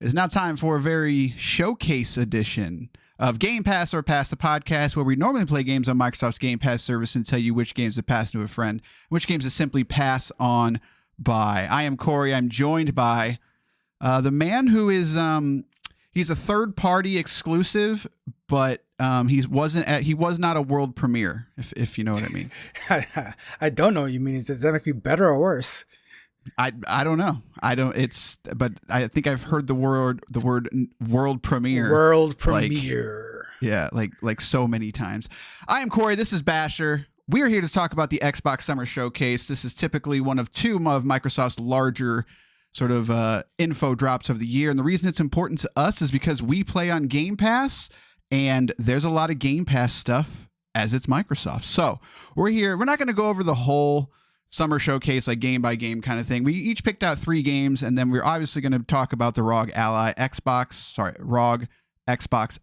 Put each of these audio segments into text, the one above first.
It's now time for a very showcase edition of Game Pass or Pass the Podcast, where we normally play games on Microsoft's Game Pass service and tell you which games to pass to a friend, which games to simply pass on by. I am Corey. I'm joined by the man who is he's a third-party exclusive, but he was not a world premiere, if you know what I mean. I don't know what you mean. Does that make me better or worse? I don't know. But I think I've heard the word world premiere. World premiere. Like so many times. I am Corey. This is Basher. We are here to talk about the Xbox Summer Showcase. This is typically one of two of Microsoft's larger sort of info drops of the year. And the reason it's important to us is because we play on Game Pass, and there's a lot of Game Pass stuff as it's Microsoft. So we're here. We're not going to go over the whole Summer Showcase, like game by game kind of thing. We each picked out 3 games, and then we're obviously going to talk about the ROG Xbox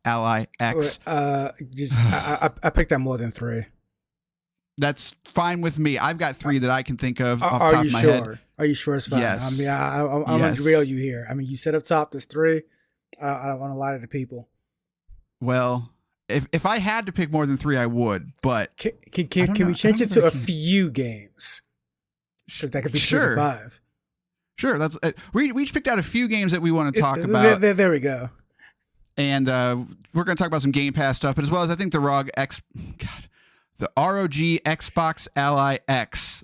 Ally X. I picked out more than 3. That's fine with me. I've got 3 that I can think of off the top of my head. Are you sure it's fine? Yes. I mean, I'm going to derail you here. I mean, you said up top there's 3. I don't want to lie to the people. Well, if I had to pick more than 3, I would. But can we change it to a few games? Because that could be 3 to 5. Sure. That's we each picked out a few games that we want to talk about. There we go. And we're going to talk about some Game Pass stuff, but as well as I think the ROG Xbox Ally X,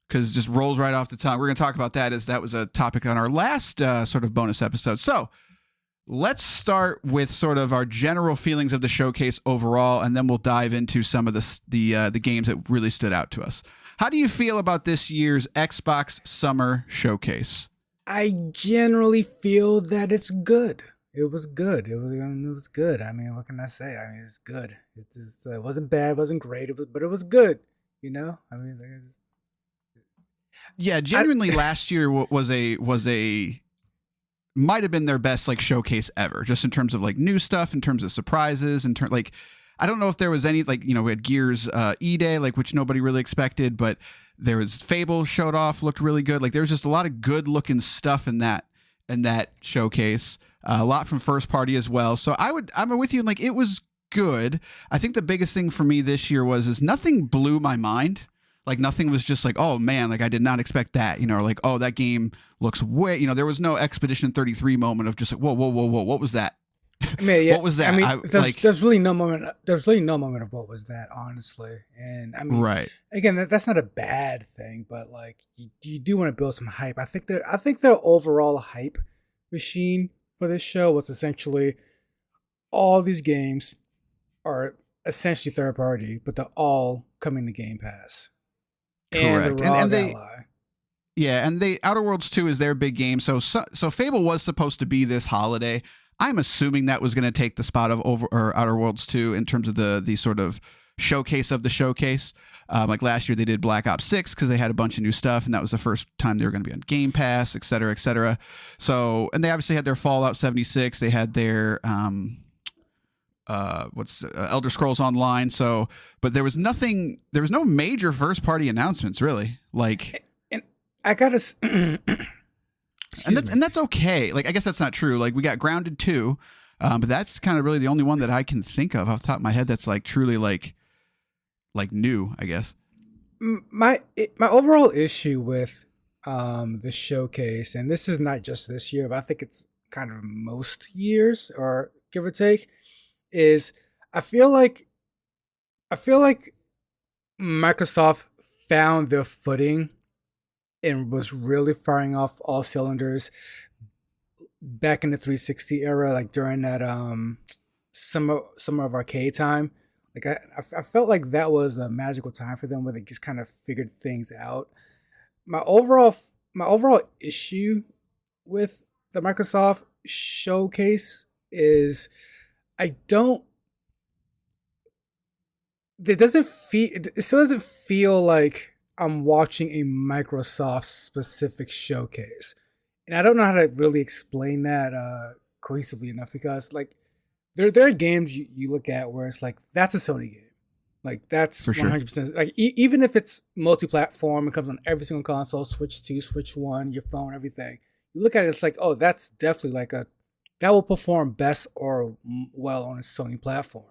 because it just rolls right off the tongue. We're going to talk about that, as that was a topic on our last sort of bonus episode. So let's start with sort of our general feelings of the showcase overall, and then we'll dive into some of the games that really stood out to us. How do you feel about this year's Xbox Summer Showcase? I generally feel that it's good. It was good. It was good. I mean, what can I say? I mean, it's good. It wasn't bad. It wasn't great. But it was good. You know? I mean, yeah, genuinely, last year was a might have been their best like showcase ever, just in terms of like new stuff, in terms of surprises, like. I don't know if there was any, like, you know, we had Gears E-Day, like, which nobody really expected, but there was Fable showed off, looked really good. Like, there was just a lot of good looking stuff in that showcase. A lot from first party as well. So I'm with you. Like, it was good. I think the biggest thing for me this year is nothing blew my mind. Like, nothing was just like, oh man, like I did not expect that, you know, or like, oh, that game looks way, you know, there was no Expedition 33 moment of just like, whoa, what was that? I mean, yeah, what was that? I mean, there's really no moment. There's really no moment of what was that, honestly. And I mean, right. Again, that's not a bad thing, but like you do want to build some hype. I think their overall hype machine for this show was essentially all these games are essentially third party, but they're all coming to Game Pass. Correct. And the ROG Ally. Yeah, and Outer Worlds 2 is their big game. So Fable was supposed to be this holiday. I'm assuming that was going to take the spot of Outer Worlds 2 in terms of the sort of showcase of the showcase. Like last year they did Black Ops 6 because they had a bunch of new stuff, and that was the first time they were going to be on Game Pass, et cetera, et cetera. So, and they obviously had their Fallout 76. They had their Elder Scrolls Online. So, but there was no major first party announcements really. Like, and I gotta. And that's okay. Like, I guess that's not true. Like, we got Grounded 2, but that's kind of really the only one that I can think of off the top of my head that's like truly like new, I guess. My overall issue with the showcase, and this is not just this year, but I think it's kind of most years, or give or take, is I feel like Microsoft found their footing and was really firing off all cylinders back in the 360 era, like during that summer of arcade time. Like I felt like that was a magical time for them where they just kind of figured things out. My overall issue with the Microsoft showcase is it still doesn't feel like I'm watching a Microsoft specific showcase. And I don't know how to really explain that cohesively enough, because like there are games you look at where it's like, that's a Sony game. Like that's for 100%. Sure. Like even if it's multi-platform, it comes on every single console, Switch 2, Switch 1, your phone, everything. you look at it, it's like, oh, that's definitely like that will perform best or well on a Sony platform.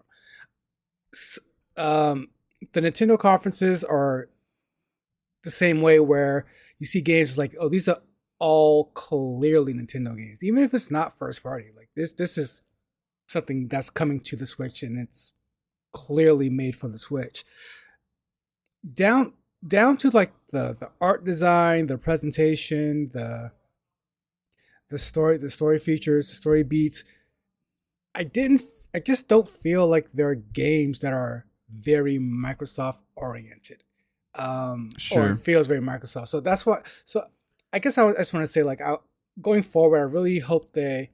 The Nintendo conferences are the same way, where you see games like, oh, these are all clearly Nintendo games, even if it's not first party. Like this is something that's coming to the Switch, and it's clearly made for the Switch. Down to like the art design, the presentation, the story features, the story beats. I just don't feel like there are games that are very Microsoft oriented. Or it feels very Microsoft. So that's what. So I guess I just want to say, like, going forward, I really hope they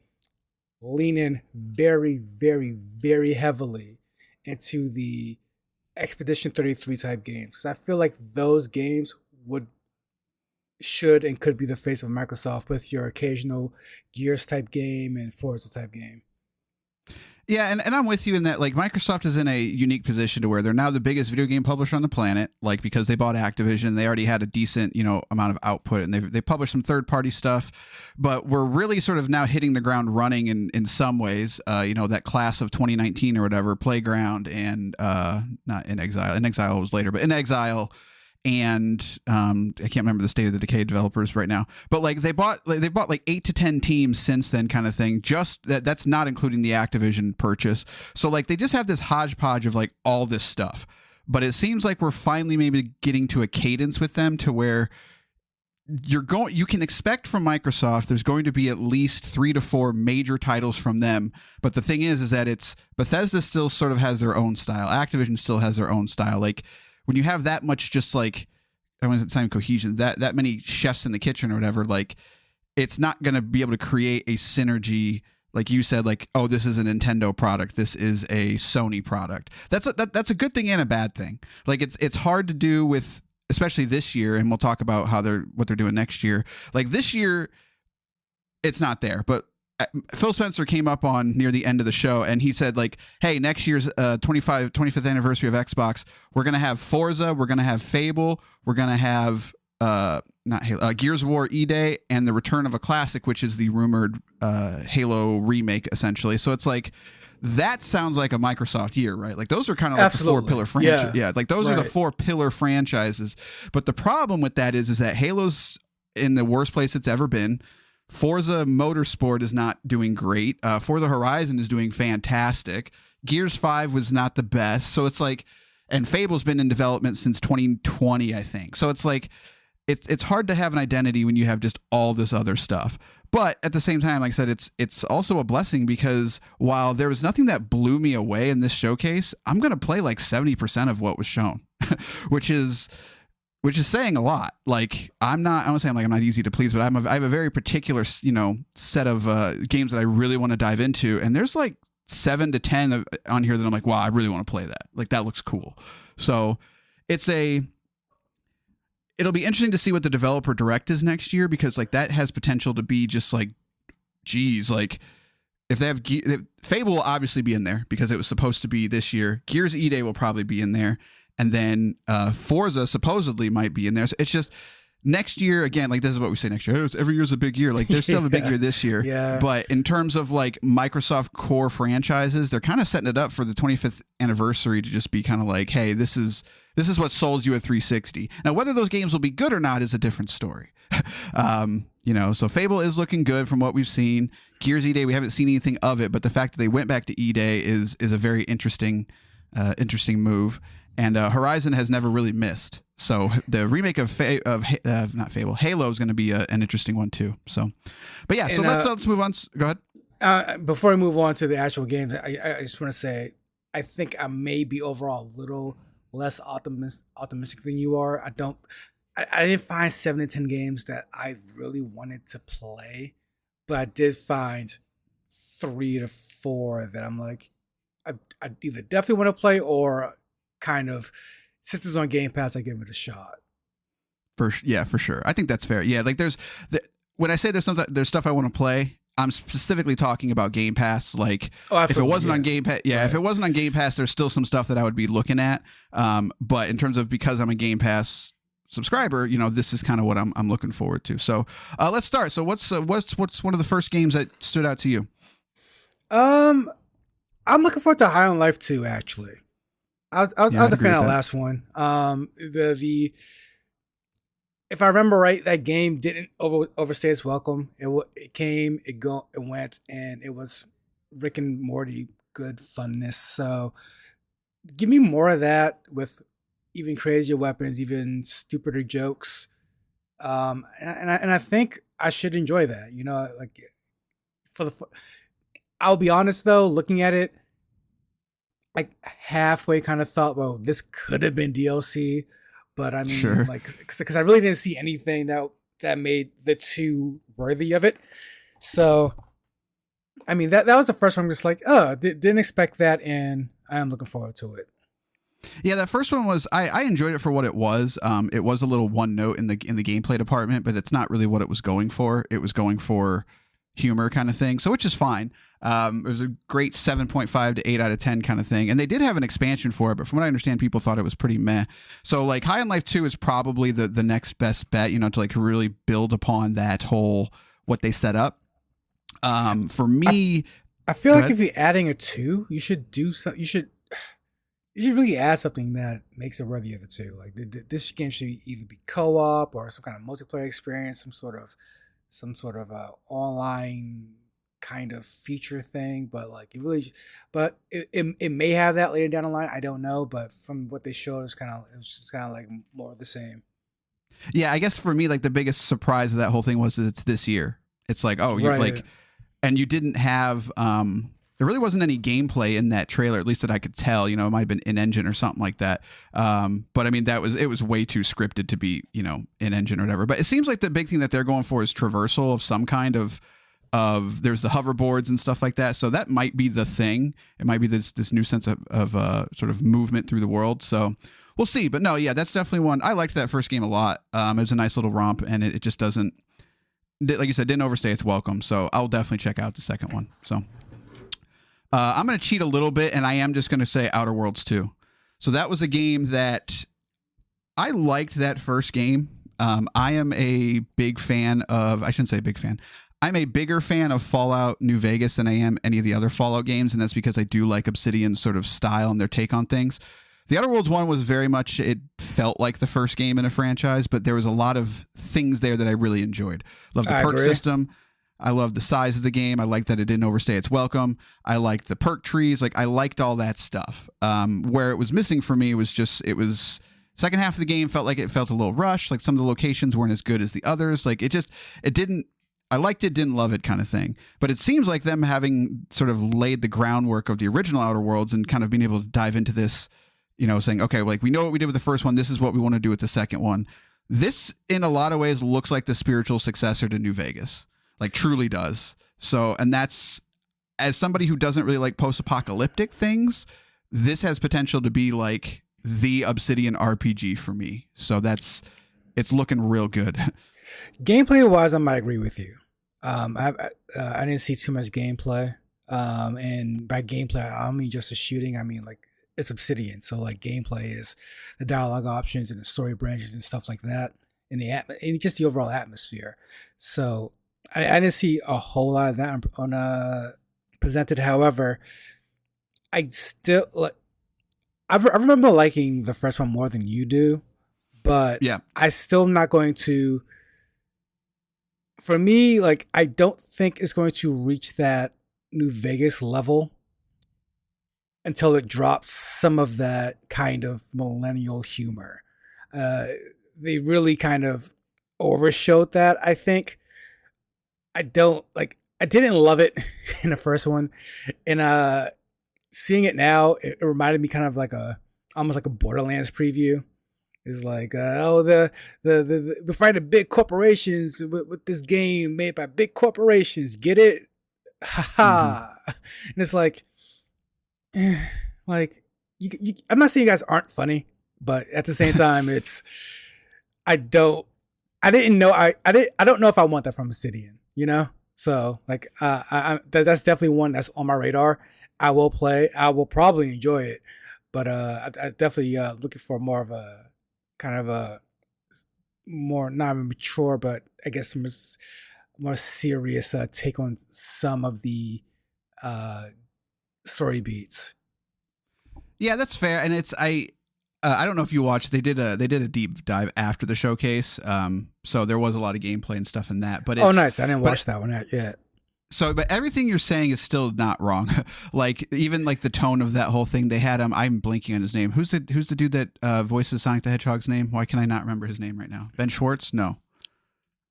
lean in very, very, very heavily into the Expedition 33 type games, because I feel like those games should and could be the face of Microsoft, with your occasional Gears type game and Forza type game. Yeah, and I'm with you in that, like, Microsoft is in a unique position to where they're now the biggest video game publisher on the planet, like, because they bought Activision. They already had a decent, amount of output, and they published some third-party stuff, but we're really sort of now hitting the ground running in some ways. That class of 2019 or whatever, Playground and not In Exile. In Exile was later, but In Exile and I can't remember the State of the Decay developers right now, but like they bought like 8 to 10 teams since then, kind of thing. Just that's not including the Activision purchase. So like they just have this hodgepodge of like all this stuff, but it seems like we're finally maybe getting to a cadence with them to where you can expect from Microsoft there's going to be at least 3 to 4 major titles from them. But the thing is that it's Bethesda still sort of has their own style. Activision still has their own style. Like, when you have that much, just like, I want to say cohesion, that many chefs in the kitchen or whatever, like, it's not going to be able to create a synergy. Like you said, like, oh, this is a Nintendo product, this is a Sony product. That's a good thing and a bad thing. Like, it's hard to do with, especially this year, and we'll talk about what they're doing next year. Like this year, it's not there, but Phil Spencer came up on near the end of the show, and he said, like, hey, next year's 25th anniversary of Xbox, we're going to have Forza, we're going to have Fable, we're going to have not Halo, Gears of War E-Day, and the return of a classic, which is the rumored Halo remake, essentially. So it's like, that sounds like a Microsoft year, right? Like, those are kind of like the 4 pillar franchises. Yeah, like those are the 4 pillar franchises. But the problem with that is that Halo's in the worst place it's ever been. Forza Motorsport is not doing great. Forza Horizon is doing fantastic. Gears 5 was not the best. So it's like, and Fable's been in development since 2020, I think. So it's like, it's hard to have an identity when you have just all this other stuff. But at the same time, like I said, it's also a blessing, because while there was nothing that blew me away in this showcase, I'm going to play like 70% of what was shown, which is saying a lot. Like, I won't say I'm not easy to please, but I have a very particular, set of games that I really want to dive into. And there's like 7 to 10 on here that I'm like, wow, I really want to play that. Like, that looks cool. So it'll be interesting to see what the developer direct is next year, because like that has potential to be just like, geez, like if they have Fable will obviously be in there because it was supposed to be this year. Gears E-Day will probably be in there. And then Forza supposedly might be in there. So it's just next year, again, like this is what we say next year. Every year's a big year. Like, there's still a big year this year. Yeah. But in terms of like Microsoft core franchises, they're kind of setting it up for the 25th anniversary to just be kind of like, hey, this is what sold you a 360. Now, whether those games will be good or not is a different story. So Fable is looking good from what we've seen. Gears E-Day, we haven't seen anything of it, but the fact that they went back to E-Day is a very interesting move. And Horizon has never really missed. So the remake of not Fable, Halo is going to be an interesting one too. So, but yeah, so let's move on. Go ahead. Before we move on to the actual games, I just want to say, I think I may be overall a little less optimistic than you are. I didn't find 7 to 10 games that I really wanted to play, but I did find 3 to 4 that I'm like, I either definitely want to play, or kind of, since it's on Game Pass, I give it a shot. For sure. I think that's fair. Yeah, like when I say there's stuff I want to play, I'm specifically talking about Game Pass. Like, if it wasn't on Game Pass, right. If it wasn't on Game Pass, there's still some stuff that I would be looking at. But in terms of, because I'm a Game Pass subscriber, this is kind of what I'm looking forward to. So let's start. So what's one of the first games that stood out to you? I'm looking forward to High on Life 2, actually. I was a fan of the last one. The if I remember right, that game didn't overstay its welcome. It came, it went, and it was Rick and Morty good funness. So give me more of that with even crazier weapons, even stupider jokes. And I think I should enjoy that. Like I'll be honest though, looking at it, I halfway kind of thought, well, this could have been DLC. But I mean, sure. Because I really didn't see anything that made the 2 worthy of it. So, I mean, that was the first one. I'm just like, didn't expect that, and I am looking forward to it. Yeah, that first one was I enjoyed it for what it was. It was a little one note in the gameplay department, but it's not really what it was going for. It was going for humor kind of thing, so which is fine. It was a great 7.5 to 8 out of 10 kind of thing, and they did have an expansion for it, but from what I understand, people thought it was pretty meh. So like High on Life 2 is probably the next best bet, to like really build upon that whole what they set up. For me, I feel like if you're adding a 2, you should do something. You should really add something that makes it worthy of the 2. Like this game should either be co-op or some kind of multiplayer experience, some sort of online kind of feature thing, but like it may have that later down the line. I don't know, but from what they showed, it was just kind of like more of the same. Yeah, I guess for me, like the biggest surprise of that whole thing was that it's this year. It's like, oh, you're right. And you didn't have there really wasn't any gameplay in that trailer, at least that I could tell. It might have been in engine or something like that. But I mean, it was way too scripted to be, in engine or whatever. But it seems like the big thing that they're going for is traversal of some kind of there's the hoverboards and stuff like that. So that might be the thing. It might be this new sense of sort of movement through the world. So we'll see. But no, yeah, that's definitely one. I liked that first game a lot. It was a nice little romp, and it just doesn't, like you said, didn't overstay its welcome. So I'll definitely check out the second one. So I'm going to cheat a little bit, and I am just going to say Outer Worlds 2. So that was a game that I liked that first game. I am a big fan of, I shouldn't say big fan. I'm a bigger fan of Fallout New Vegas than I am any of the other Fallout games, and that's because I do like Obsidian's sort of style and their take on things. The Outer Worlds one was very much, it felt like the first game in a franchise, but there was a lot of things there that I really enjoyed. Love the perk system. I love the size of the game. I like that it didn't overstay its welcome. I liked the perk trees. Like I liked all that stuff. Where it was missing for me was second half of the game felt a little rushed. Like some of the locations weren't as good as the others. Like it didn't, I liked it, didn't love it kind of thing. But it seems like them having sort of laid the groundwork of the original Outer Worlds and kind of being able to dive into this, saying, okay, like we know what we did with the first one. This is what we want to do with the second one. This in a lot of ways looks like the spiritual successor to New Vegas. Like truly does. So, and that's, as somebody who doesn't really like post-apocalyptic things, this has potential to be like the Obsidian RPG for me. So it's looking real good. Gameplay wise, I might agree with you. I didn't see too much gameplay. And by gameplay, I don't mean just the shooting. I mean like it's Obsidian. So like gameplay is the dialogue options and the story branches and stuff like that, and and just the overall atmosphere. So I didn't see a whole lot of that on presented. However, I still like. I remember liking the first one more than you do, but yeah, I still not going to. For me, like I don't think it's going to reach that New Vegas level until it drops some of that kind of millennial humor. They really kind of overshowed that, I think. I didn't love it in the first one. And seeing it now, it reminded me kind of like almost like a Borderlands preview. It's like, we're fighting big corporations with this game made by big corporations. Get it? Ha ha. And it's like I'm not saying you guys aren't funny, but at the same time, I don't know if I want that from Obsidian, So like, that's definitely one that's on my radar. I will play. I will probably enjoy it, but I definitely looking for more of a kind of a more not mature, but I guess more serious take on some of the story beats. Yeah, that's fair. And I don't know if you watched. They did a deep dive after the showcase. So there was a lot of gameplay and stuff in that. But nice! I didn't watch that one yet. So, but everything you're saying is still not wrong. Like even like the tone of that whole thing. They had I'm blanking on his name. Who's the dude that voices Sonic the Hedgehog's name? Why can I not remember his name right now? Ben Schwartz? No.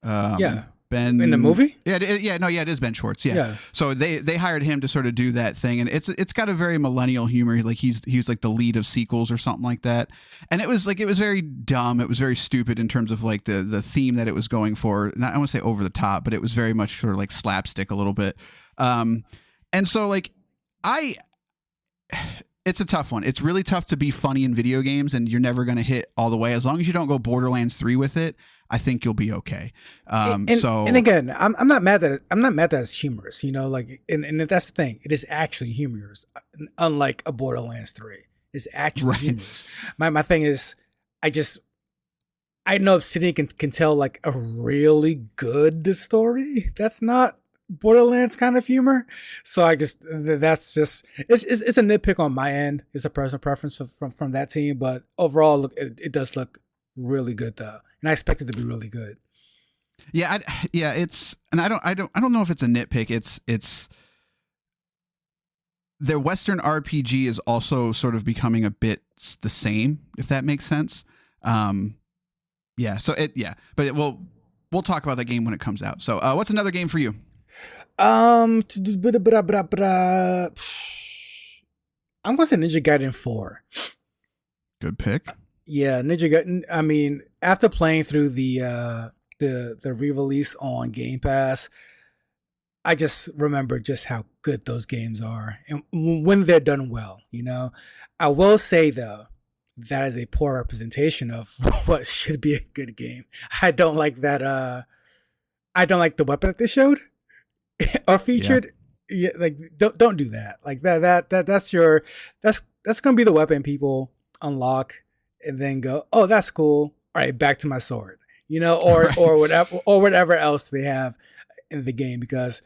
Yeah. Ben in the movie? Yeah, it is Ben Schwartz. Yeah. So they hired him to sort of do that thing, and it's got a very millennial humor. Like he's like the lead of sequels or something like that. And it was very dumb. It was very stupid in terms of like the theme that it was going for. Not I want to say over the top, but it was very much sort of like slapstick a little bit. And so like it's a tough one. It's really tough to be funny in video games, and you're never going to hit all the way. As long as you don't go Borderlands 3 with it, I think you'll be okay. And again, I'm not mad that it's humorous. You know, like and that's the thing. It is actually humorous, unlike a Borderlands 3. It's actually humorous. My thing is, I know Obsidian can tell like a really good story. That's not Borderlands kind of humor. So it's a nitpick on my end. It's a personal preference from that team, but overall, look, it does look really good though, and I expect it to be really good. Yeah, it's, and I don't know if it's a nitpick. It's their Western RPG is also sort of becoming a bit the same, if that makes sense. But we'll talk about that game when it comes out. So, what's another game for you? I'm going to say Ninja Gaiden 4. Good pick. Yeah, Ninja Gaiden. I mean, after playing through the re-release on Game Pass, I just remember just how good those games are, and when they're done well. You know, I will say though, that is a poor representation of what should be a good game. I don't like that. I don't like the weapon that they showed or featured. Yeah, like don't do that. Like that's gonna be the weapon people unlock and then go, oh, that's cool. All right, back to my sword. You know, or whatever else they have in the game, because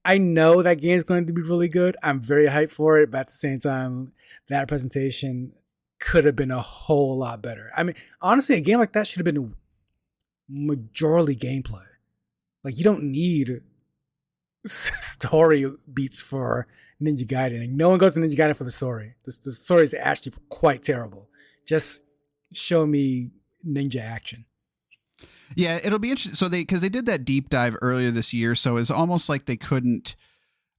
I know that game is going to be really good. I'm very hyped for it, but at the same time, that presentation could have been a whole lot better. I mean, honestly, a game like that should have been majorly gameplay. Like, you don't need story beats for Ninja Gaiden. No one goes to Ninja Gaiden for the story. The story is actually quite terrible. Just show me ninja action. Yeah, it'll be interesting. So because they did that deep dive earlier this year, so it's almost like they couldn't.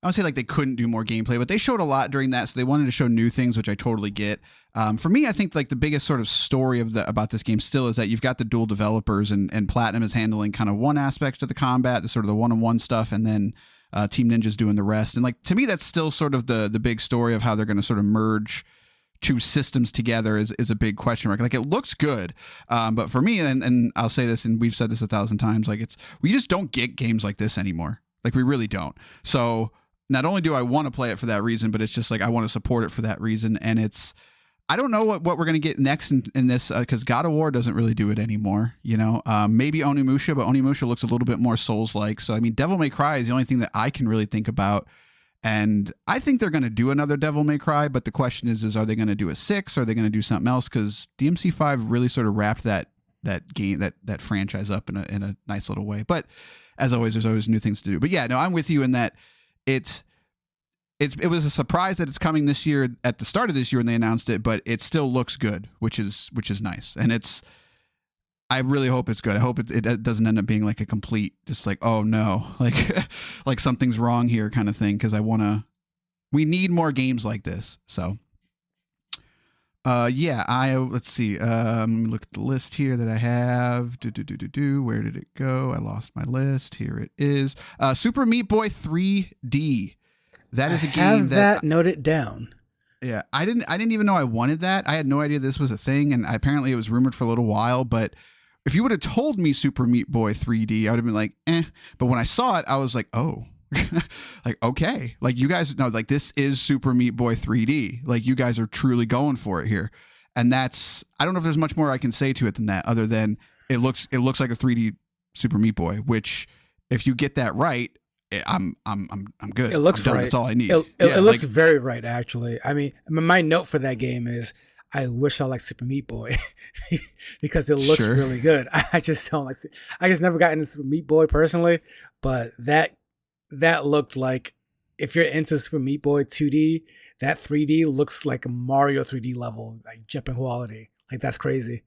I don't say like they couldn't do more gameplay, but they showed a lot during that, so they wanted to show new things, which I totally get. For me, I think like the biggest sort of story about this game still is that you've got the dual developers, and Platinum is handling kind of one aspect of the combat, the sort of the one-on-one stuff, and then Team Ninja's doing the rest. And like to me, that's still sort of the big story of how they're going to sort of merge two systems together is a big question mark. Like, it looks good, but for me, and I'll say this, and we've said this 1,000 times, like we just don't get games like this anymore. Like, we really don't. So not only do I want to play it for that reason, but it's just like I want to support it for that reason. And I don't know what we're going to get next in this, because God of War doesn't really do it anymore. You know, maybe Onimusha, but Onimusha looks a little bit more Souls-like. So I mean, Devil May Cry is the only thing that I can really think about. And I think they're going to do another Devil May Cry, but the question is are they going to do a 6? Or are they going to do something else? Because DMC5 really sort of wrapped that game, that franchise up in a nice little way. But as always, there's always new things to do. But yeah, no, I'm with you in that it was a surprise that it's coming this year at the start of this year when they announced it, but it still looks good, which is nice. And I really hope it's good. I hope it doesn't end up being like a complete, just like, oh no, like something's wrong here kind of thing. Cause we need more games like this. So, let's see. Look at the list here that I have. Where did it go? I lost my list. Here it is. Super Meat Boy 3D. That is a game that noted down. Yeah. I didn't even know I wanted that. I had no idea this was a thing. And apparently it was rumored for a little while, but if you would have told me Super Meat Boy 3D, I would have been like, eh. But when I saw it, I was like, oh, like, okay. Like, you guys know, like, this is Super Meat Boy 3D. Like, you guys are truly going for it here. And I don't know if there's much more I can say to it than that, other than it looks like a 3D Super Meat Boy, which if you get that right, I'm good. It looks I'm done. right. That's all I need. It looks very right, actually. I mean, my note for that game is, I wish I liked Super Meat Boy because it looks really good. I just don't like. I just never got into Super Meat Boy personally, but that looked like, if you're into Super Meat Boy 2D, that 3D looks like a Mario 3D level, like jumping quality. Like, that's crazy.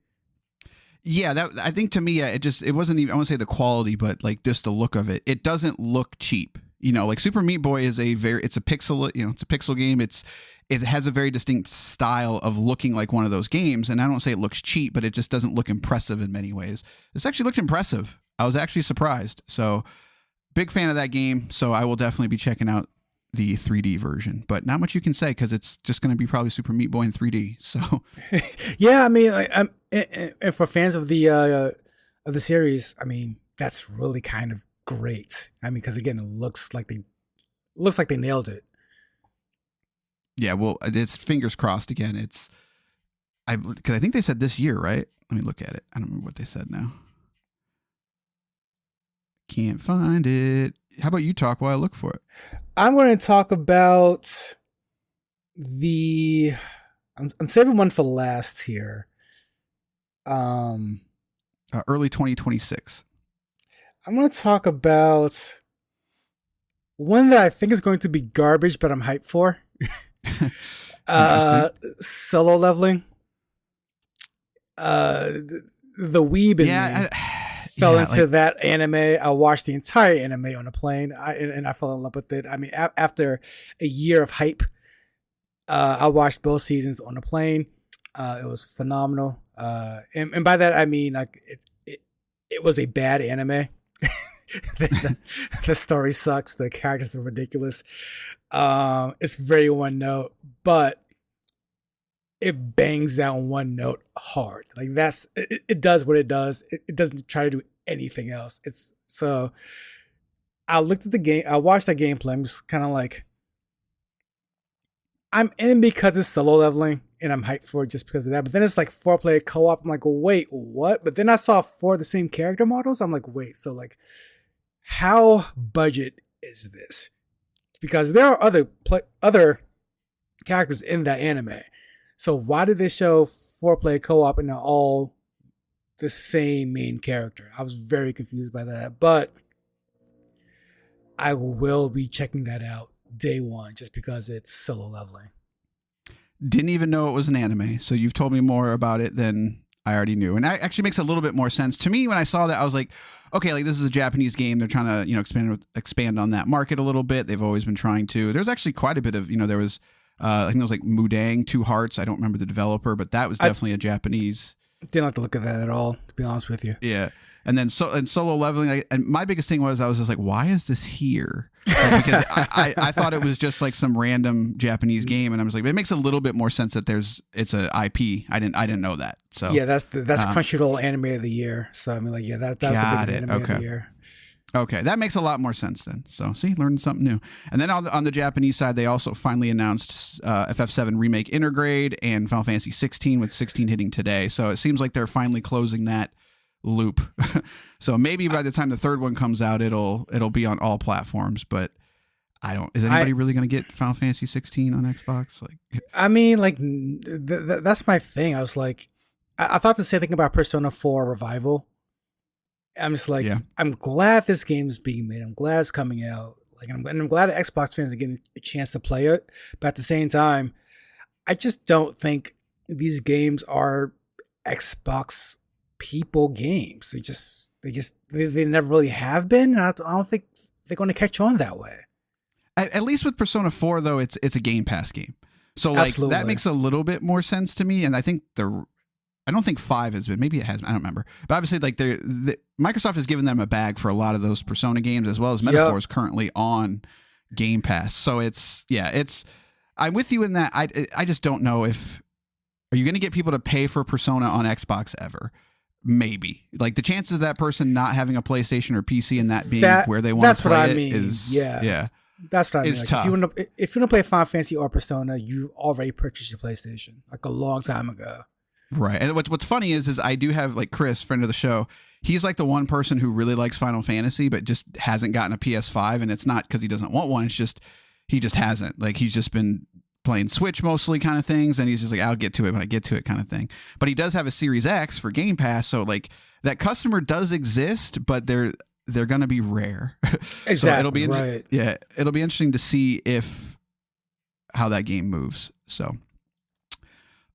Yeah, that, I think to me, it wasn't even, I won't say the quality, but like just the look of it. It doesn't look cheap. You know, like Super Meat Boy is it's a pixel, it's a pixel game. It has a very distinct style of looking like one of those games. And I don't say it looks cheap, but it just doesn't look impressive in many ways. This actually looked impressive. I was actually surprised. So big fan of that game. So I will definitely be checking out the 3D version, but not much you can say because it's just going to be probably Super Meat Boy in 3D. So yeah, I mean, and for fans of the series, I mean, that's really kind of great. I mean, because again, it looks like they nailed it. Yeah, well, it's fingers crossed again. Because I think they said this year, right? Let me look at it. I don't remember what they said now. Can't find it. How about you talk while I look for it? I'm going to talk about I'm saving one for last here. Early 2026. I'm going to talk about one that I think is going to be garbage, but I'm hyped for. Solo Leveling. The weeb in me fell into that anime. I watched the entire anime on a plane, and I fell in love with it. I mean, after a year of hype, I watched both seasons on a plane. It was phenomenal. And by that I mean, like, it was a bad anime. The story sucks. The characters are ridiculous. It's very one note, but it bangs down one note hard. Like, it does what it does. It doesn't try to do anything else. So I looked at the game. I watched that gameplay. I'm just kind of like, I'm in because it's Solo Leveling, and I'm hyped for it just because of that. But then it's like 4-player co-op. I'm like, wait, what? But then I saw 4 of the same character models. I'm like, wait, so like, how budget is this? Because there are other characters in that anime. So why did they show 4-player co-op and they're all the same main character? I was very confused by that. But I will be checking that out day one just because it's Solo Leveling. Didn't even know it was an anime. So you've told me more about it than I already knew. And that actually makes a little bit more sense to me. When I saw that, I was like, okay, like, this is a Japanese game. They're trying to, expand on that market a little bit. They've always been trying to. There's actually quite a bit of, there was, I think it was like Mudang, Two Hearts. I don't remember the developer, but that was definitely a Japanese. Didn't like to look at that at all, to be honest with you. Yeah. And then Solo Leveling, and my biggest thing was, I was just like, why is this here? Because I thought it was just like some random Japanese game, and I was like, it makes a little bit more sense that it's a IP. I didn't know that. So yeah, that's Crunchyroll Anime of the Year. So I mean, like, yeah, that's the biggest anime of the year. Okay, that makes a lot more sense then. So see, learning something new. And then on the Japanese side, they also finally announced FF7 Remake Intergrade and Final Fantasy 16, with 16 hitting today. So it seems like they're finally closing that loop. So maybe by the time the third one comes out, it'll be on all platforms. But is anybody really going to get Final Fantasy 16 on Xbox? Like, I mean, like, that's my thing. I was like, I thought the same thing about Persona 4 Revival. I'm just like, yeah. I'm glad this game is being made. I'm glad it's coming out. Like, I'm glad that Xbox fans are getting a chance to play it. But at the same time, I just don't think these games are Xbox people games. They never really have been. And I don't think they're going to catch on that way. At least with Persona 4, though, it's a Game Pass game. So like, absolutely, that makes a little bit more sense to me. And I think I don't think 5 has been. Maybe it has. I don't remember. But obviously, like, Microsoft has given them a bag for a lot of those Persona games, as well as Metaphor is currently on Game Pass. So I'm with you in that. I just don't know if, are you going to get people to pay for Persona on Xbox ever? Maybe. Like, the chances of that person not having a PlayStation or PC and that being where they want to play is yeah. That's what I mean. It's like, tough. If you want to play Final Fantasy or Persona, you already purchased your PlayStation like a long time ago. Right. And what's funny is I do have like Chris, friend of the show. He's like the one person who really likes Final Fantasy, but just hasn't gotten a PS5. And it's not because he doesn't want one. It's just he just hasn't. Like he's just been playing Switch mostly kind of things. And he's just like, I'll get to it when I get to it kind of thing. But he does have a Series X for Game Pass. So like that customer does exist, but they're going to be rare. Exactly. So it'll be right. Yeah, it'll be interesting to see how that game moves. So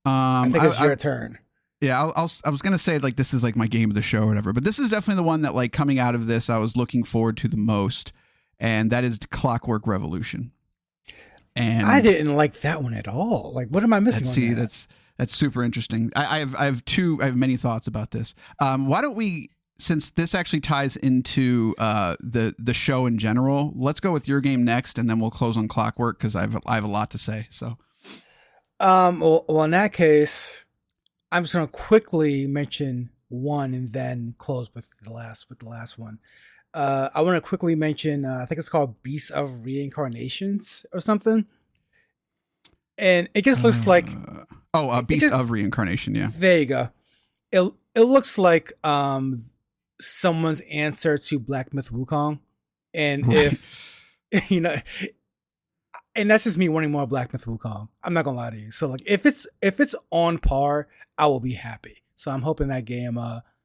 I think it's your turn. Yeah, I was gonna say like this is like my game of the show or whatever, but this is definitely the one that like coming out of this I was looking forward to the most, and that is Clockwork Revolution. And I didn't like that one at all. Like, what am I missing? See, that's super interesting. I have many thoughts about this. Why don't we, since this actually ties into the show in general, let's go with your game next, and then we'll close on Clockwork because I have a lot to say. So, well, in that case, I'm just gonna quickly mention one and then close with the last one. I want to quickly mention, I think it's called Beasts of Reincarnations or something. And it just looks like... Beast of Reincarnation, yeah. There you go. It looks like someone's answer to Black Myth Wukong. And right. if, you know... And that's just me wanting more Black Myth Wukong. I'm not going to lie to you. So, like, if it's on par, I will be happy. So I'm hoping that game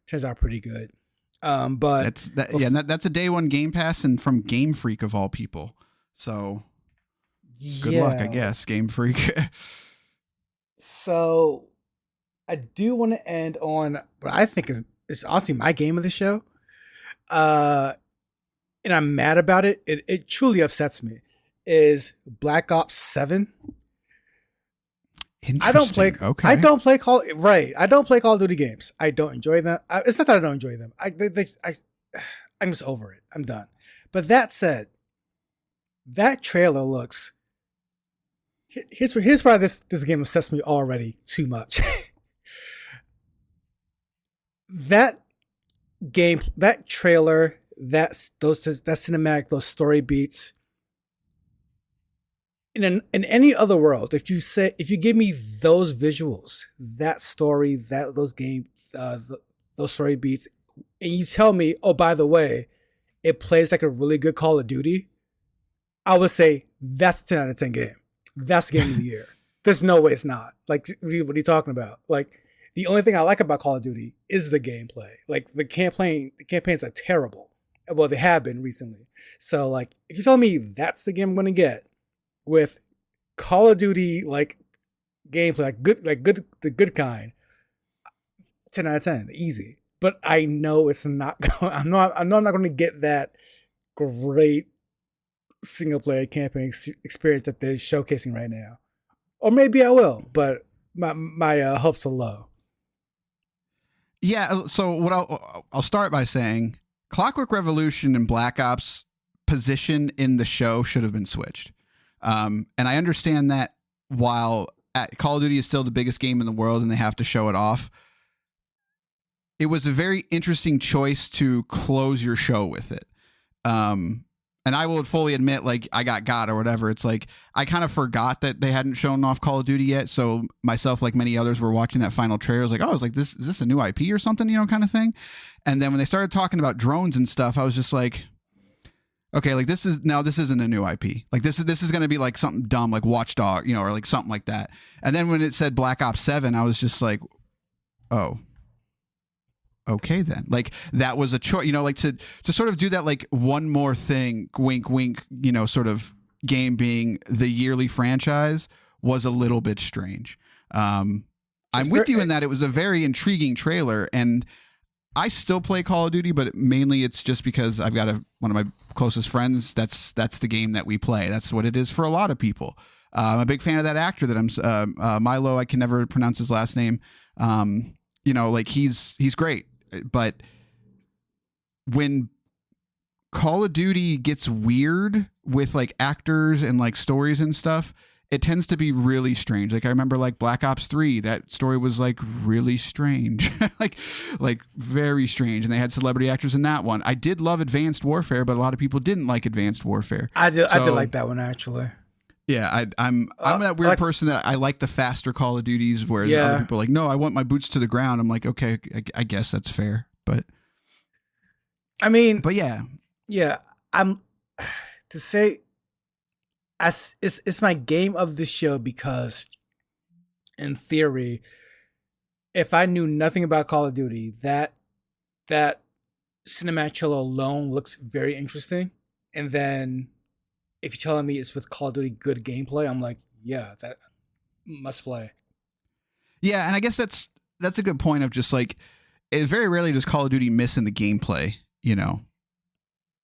turns out pretty good. But that's a day one Game Pass and from Game Freak of all people. So good luck, I guess, Game Freak. So I do want to end on what I think is honestly my game of the show. And I'm mad about it. It truly upsets me. Is Black Ops 7. I don't play Call of Duty games. I don't enjoy them. It's not that I don't enjoy them. I'm just over it. I'm done. But that said, that trailer looks. Here's why this game upsets me already too much. That game, that trailer, that cinematic, those story beats. In any other world, if you give me those visuals, that story, those story beats, and you tell me, oh, by the way, it plays like a really good Call of Duty, I would say that's a 10 out of 10 game. That's the game of the year. There's no way it's not. Like, what are you talking about? Like, the only thing I like about Call of Duty is the gameplay. Like, the campaigns are terrible. Well, they have been recently. So, like, if you tell me that's the game I'm going to get, with Call of Duty like gameplay, the good kind, 10 out of 10, easy. But I know it's not going. I'm not going to get that great single player campaign experience that they're showcasing right now. Or maybe I will, but my hopes are low. Yeah. So what I'll start by saying, Clockwork Revolution and Black Ops position in the show should have been switched. And I understand that while Call of Duty is still the biggest game in the world and they have to show it off, it was a very interesting choice to close your show with it. And I will fully admit, like, I got or whatever. It's like, I kind of forgot that they hadn't shown off Call of Duty yet. So myself, like many others, were watching that final trailer. I was like, oh, is this a new IP or something, kind of thing. And then when they started talking about drones and stuff, I was just like, okay, like this isn't a new IP. Like this is going to be like something dumb, like Watchdog, or like something like that. And then when it said Black Ops 7, I was just like, oh, okay then. Like that was a choice, like to sort of do that, like one more thing, wink, wink, sort of game being the yearly franchise was a little bit strange. I'm with you in that it was a very intriguing trailer, and I still play Call of Duty, but mainly it's just because I've got one of my closest friends. That's the game that we play. That's what it is for a lot of people. I'm a big fan of that actor that I'm Milo. I can never pronounce his last name. Like he's great. But when Call of Duty gets weird with like actors and like stories and stuff, it tends to be really strange. Like I remember like Black Ops 3, that story was like really strange, like very strange. And they had celebrity actors in that one. I did love Advanced Warfare, but a lot of people didn't like Advanced Warfare. I did like that one actually. Yeah, I'm that weird person that I like the faster Call of Duties, whereas other people are like, no, I want my boots to the ground. I'm like, okay, I guess that's fair, but I mean, but yeah, I'm to say, it's my game of the show because, in theory, if I knew nothing about Call of Duty, that cinematic trailer alone looks very interesting, and then if you're telling me it's with Call of Duty good gameplay, I'm like, yeah, that must play. Yeah, and I guess that's a good point of just like, it very rarely does Call of Duty miss in the gameplay,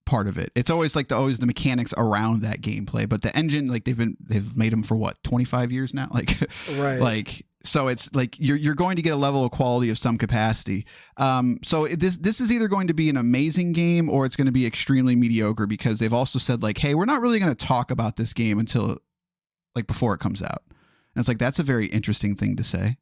part of it. It's always like always the mechanics around that gameplay, but the engine, like they've made them for what, 25 years now, like right, like. So it's like you're going to get a level of quality of some capacity. So this is either going to be an amazing game or it's going to be extremely mediocre, because they've also said like, hey, we're not really going to talk about this game until like before it comes out. And it's like, that's a very interesting thing to say.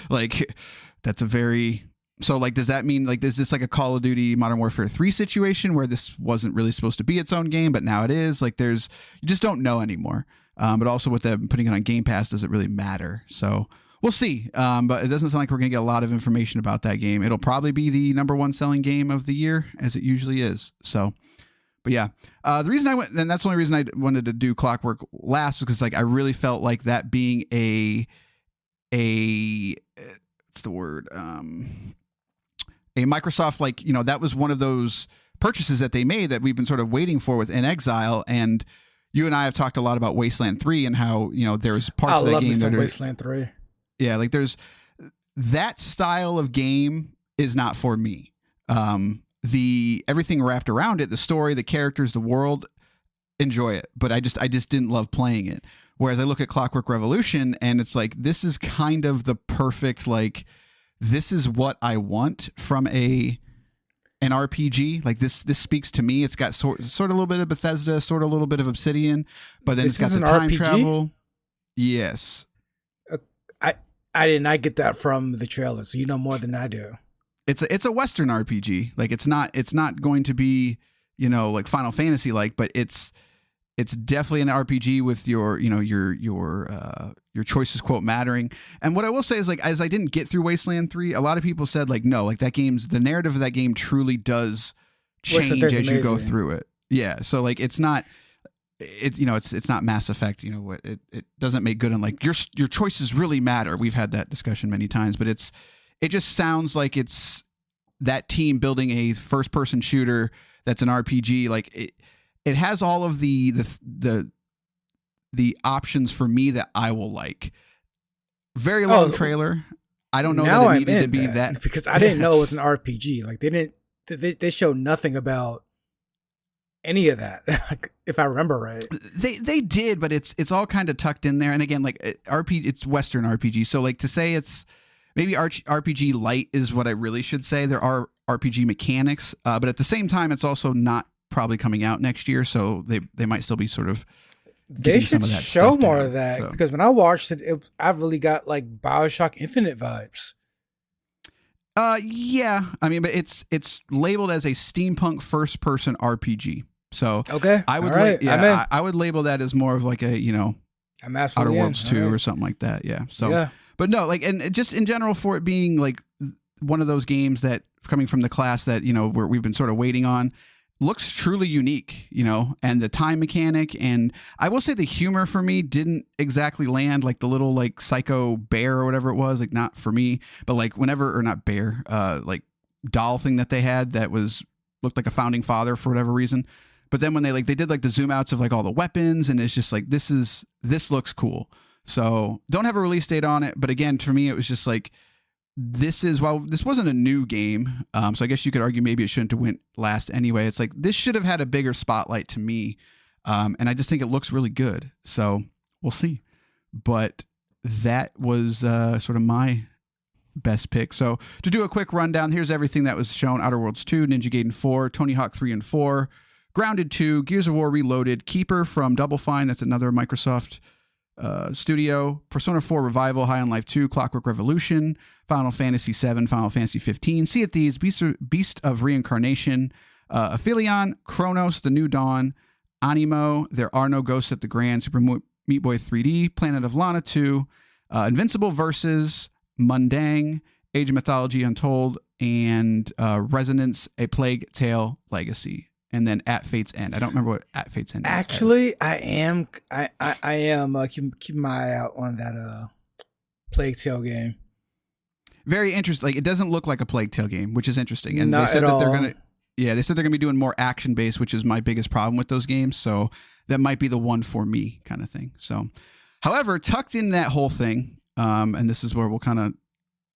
Like that's a very, so like, does that mean like, is this like a Call of Duty Modern Warfare 3 situation where this wasn't really supposed to be its own game, but now it is? Like you just don't know anymore. But also with them putting it on Game Pass, does it really matter? So we'll see. But it doesn't sound like we're going to get a lot of information about that game. It'll probably be the #1 selling game of the year, as it usually is. So, but yeah, the reason I went, and that's the only reason I wanted to do Clockwork last, because like I really felt like that being a what's the word? A Microsoft, like, that was one of those purchases that they made that we've been sort of waiting for with In Exile. And you and I have talked a lot about Wasteland 3 and how, there's parts of that game that are Wasteland 3. Yeah, like there's that style of game is not for me. The everything wrapped around it, the story, the characters, the world, enjoy it, but I just didn't love playing it. Whereas I look at Clockwork Revolution and it's like, this is kind of the perfect, like, this is what I want from an RPG. Like this speaks to me. It's got sort of a little bit of Bethesda, sort of a little bit of Obsidian, but then it's got the time RPG? Travel. Yes. I did not get that from the trailer, so you know more than I do. It's a Western RPG. Like it's not going to be, like Final Fantasy like, but it's definitely an RPG with your choices quote mattering. And what I will say is, like, as I didn't get through Wasteland 3, a lot of people said like, no, like the narrative of that game truly does change as you go through it. Yeah. So like it's not Mass Effect, it doesn't make good on like your choices really matter. We've had that discussion many times, but it just sounds like it's that team building a first person shooter that's an RPG. Like it has all of the options for me that I will like. Very long trailer. I don't know that it needed to be that, because I didn't know it was an RPG. Like they showed nothing about any of that, if I remember right. They did, but it's all kind of tucked in there. And again, like it's Western RPG. So like to say it's maybe RPG light is what I really should say. There are RPG mechanics, but at the same time, it's also not probably coming out next year. So they might still be sort of. They should show more of that, because when I watched it, I really got like BioShock Infinite vibes. Yeah. I mean, but it's labeled as a steampunk first person RPG. So okay, I would I would label that as more of like a Outer Worlds 2 or something like that. Yeah. So yeah. But no, like, and just in general, for it being like one of those games that coming from the class that we've been sort of waiting on, looks truly unique, and the time mechanic, and I will say the humor for me didn't exactly land, like the little like psycho bear or whatever it was, like not for me, but like not bear, like doll thing that they had that looked like a founding father for whatever reason. But then when they did like the zoom outs of like all the weapons, and it's just like, this looks cool. So don't have a release date on it. But again, for me, it was just like, this wasn't a new game. So I guess you could argue maybe it shouldn't have went last anyway. It's like, this should have had a bigger spotlight to me. And I just think it looks really good. So we'll see. But that was sort of my best pick. So to do a quick rundown, here's everything that was shown: Outer Worlds 2, Ninja Gaiden 4, Tony Hawk 3 and 4, Grounded 2, Gears of War Reloaded, Keeper from Double Fine, that's another Microsoft studio, Persona 4 Revival, High on Life 2, Clockwork Revolution, Final Fantasy 7, Final Fantasy 15, Sea of Thieves, Beast of Reincarnation, Aphelion, Chronos, The New Dawn, Animo, There Are No Ghosts at the Grand, Super Meat Boy 3D, Planet of Lana 2, Invincible Versus, Mundang, Age of Mythology Untold, and Resonance: A Plague Tale Legacy. And then At Fate's End. I don't remember what At Fate's End is. Actually, I am keeping my eye out on that Plague Tale game. Very interesting. Like, it doesn't look like a Plague Tale game, which is interesting. And Not they said at that all. they said they're gonna be doing more action based, which is my biggest problem with those games. So that might be the one for me kind of thing. So, however, tucked in that whole thing, and this is where we'll kind of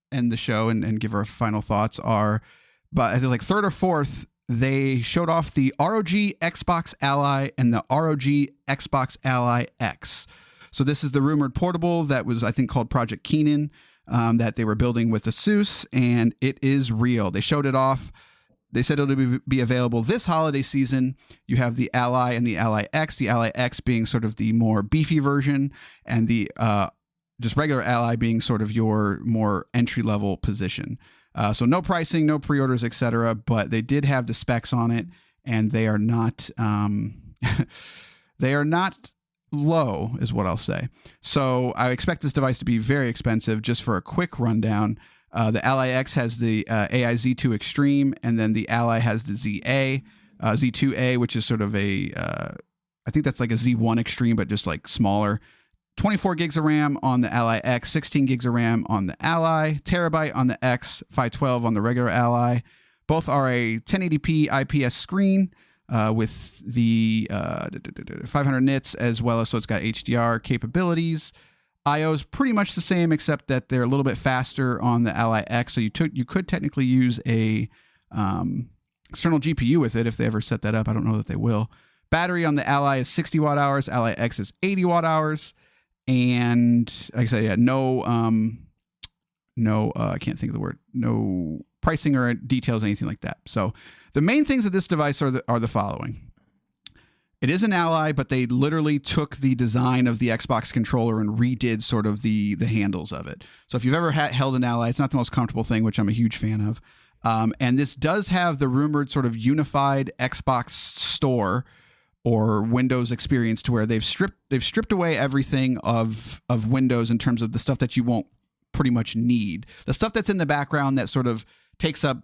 end the show and give our final thoughts but I think like third or fourth, they showed off the ROG Xbox Ally and the ROG Xbox Ally X. So this is the rumored portable that was, I think, called Project Keenan, that they were building with ASUS, and it is real. They showed it off. They said it'll be available this holiday season. You have the Ally and the Ally X, the Ally X being sort of the more beefy version, and the just regular Ally being sort of your more entry-level position. So no pricing, no pre-orders, etc. But they did have the specs on it, and they are not they are not low, is what I'll say. So I expect this device to be very expensive. Just for a quick rundown, the Ally X has the AI Z2 Extreme, and then the Ally has the Z2A, which is sort of I think that's like a Z1 Extreme, but just like smaller. 24 gigs of RAM on the Ally X, 16 gigs of RAM on the Ally, terabyte on the X, 512 on the regular Ally. Both are a 1080p IPS screen with the 500 nits as well as, so it's got HDR capabilities. I/O is pretty much the same, except that they're a little bit faster on the Ally X. So you could technically use a external GPU with it if they ever set that up. I don't know that they will. Battery on the Ally is 60 watt hours. Ally X is 80 watt hours. And like I said, yeah, I can't think of the word, no pricing or details, anything like that. So the main things of this device are the following. It is an Ally, but they literally took the design of the Xbox controller and redid sort of the handles of it. So if you've ever held an Ally, it's not the most comfortable thing, which I'm a huge fan of. And this does have the rumored sort of unified Xbox store or Windows experience, to where they've stripped away everything of Windows in terms of the stuff that you won't pretty much need. The stuff that's in the background that sort of takes up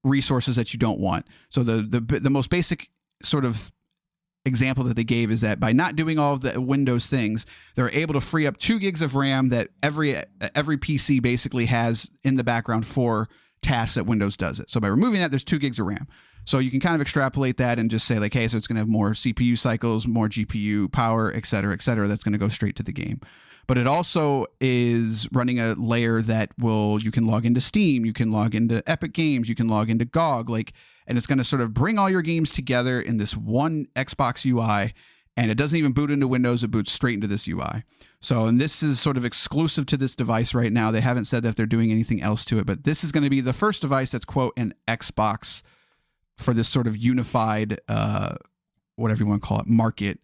resources that you don't want. So the most basic sort of example that they gave is that by not doing all of the Windows things, they're able to free up 2 gigs of RAM that every PC basically has in the background for tasks that Windows does it. So by removing that, there's 2 gigs of RAM. So you can kind of extrapolate that and just say like, hey, so it's going to have more CPU cycles, more GPU power, et cetera, that's going to go straight to the game. But it also is running a layer that you can log into Steam, you can log into Epic Games, you can log into GOG, and it's going to sort of bring all your games together in this one Xbox UI. And it doesn't even boot into Windows, it boots straight into this UI. So, and this is sort of exclusive to this device right now. They haven't said that they're doing anything else to it, but this is going to be the first device that's, quote, an Xbox for this sort of unified, whatever you want to call it, market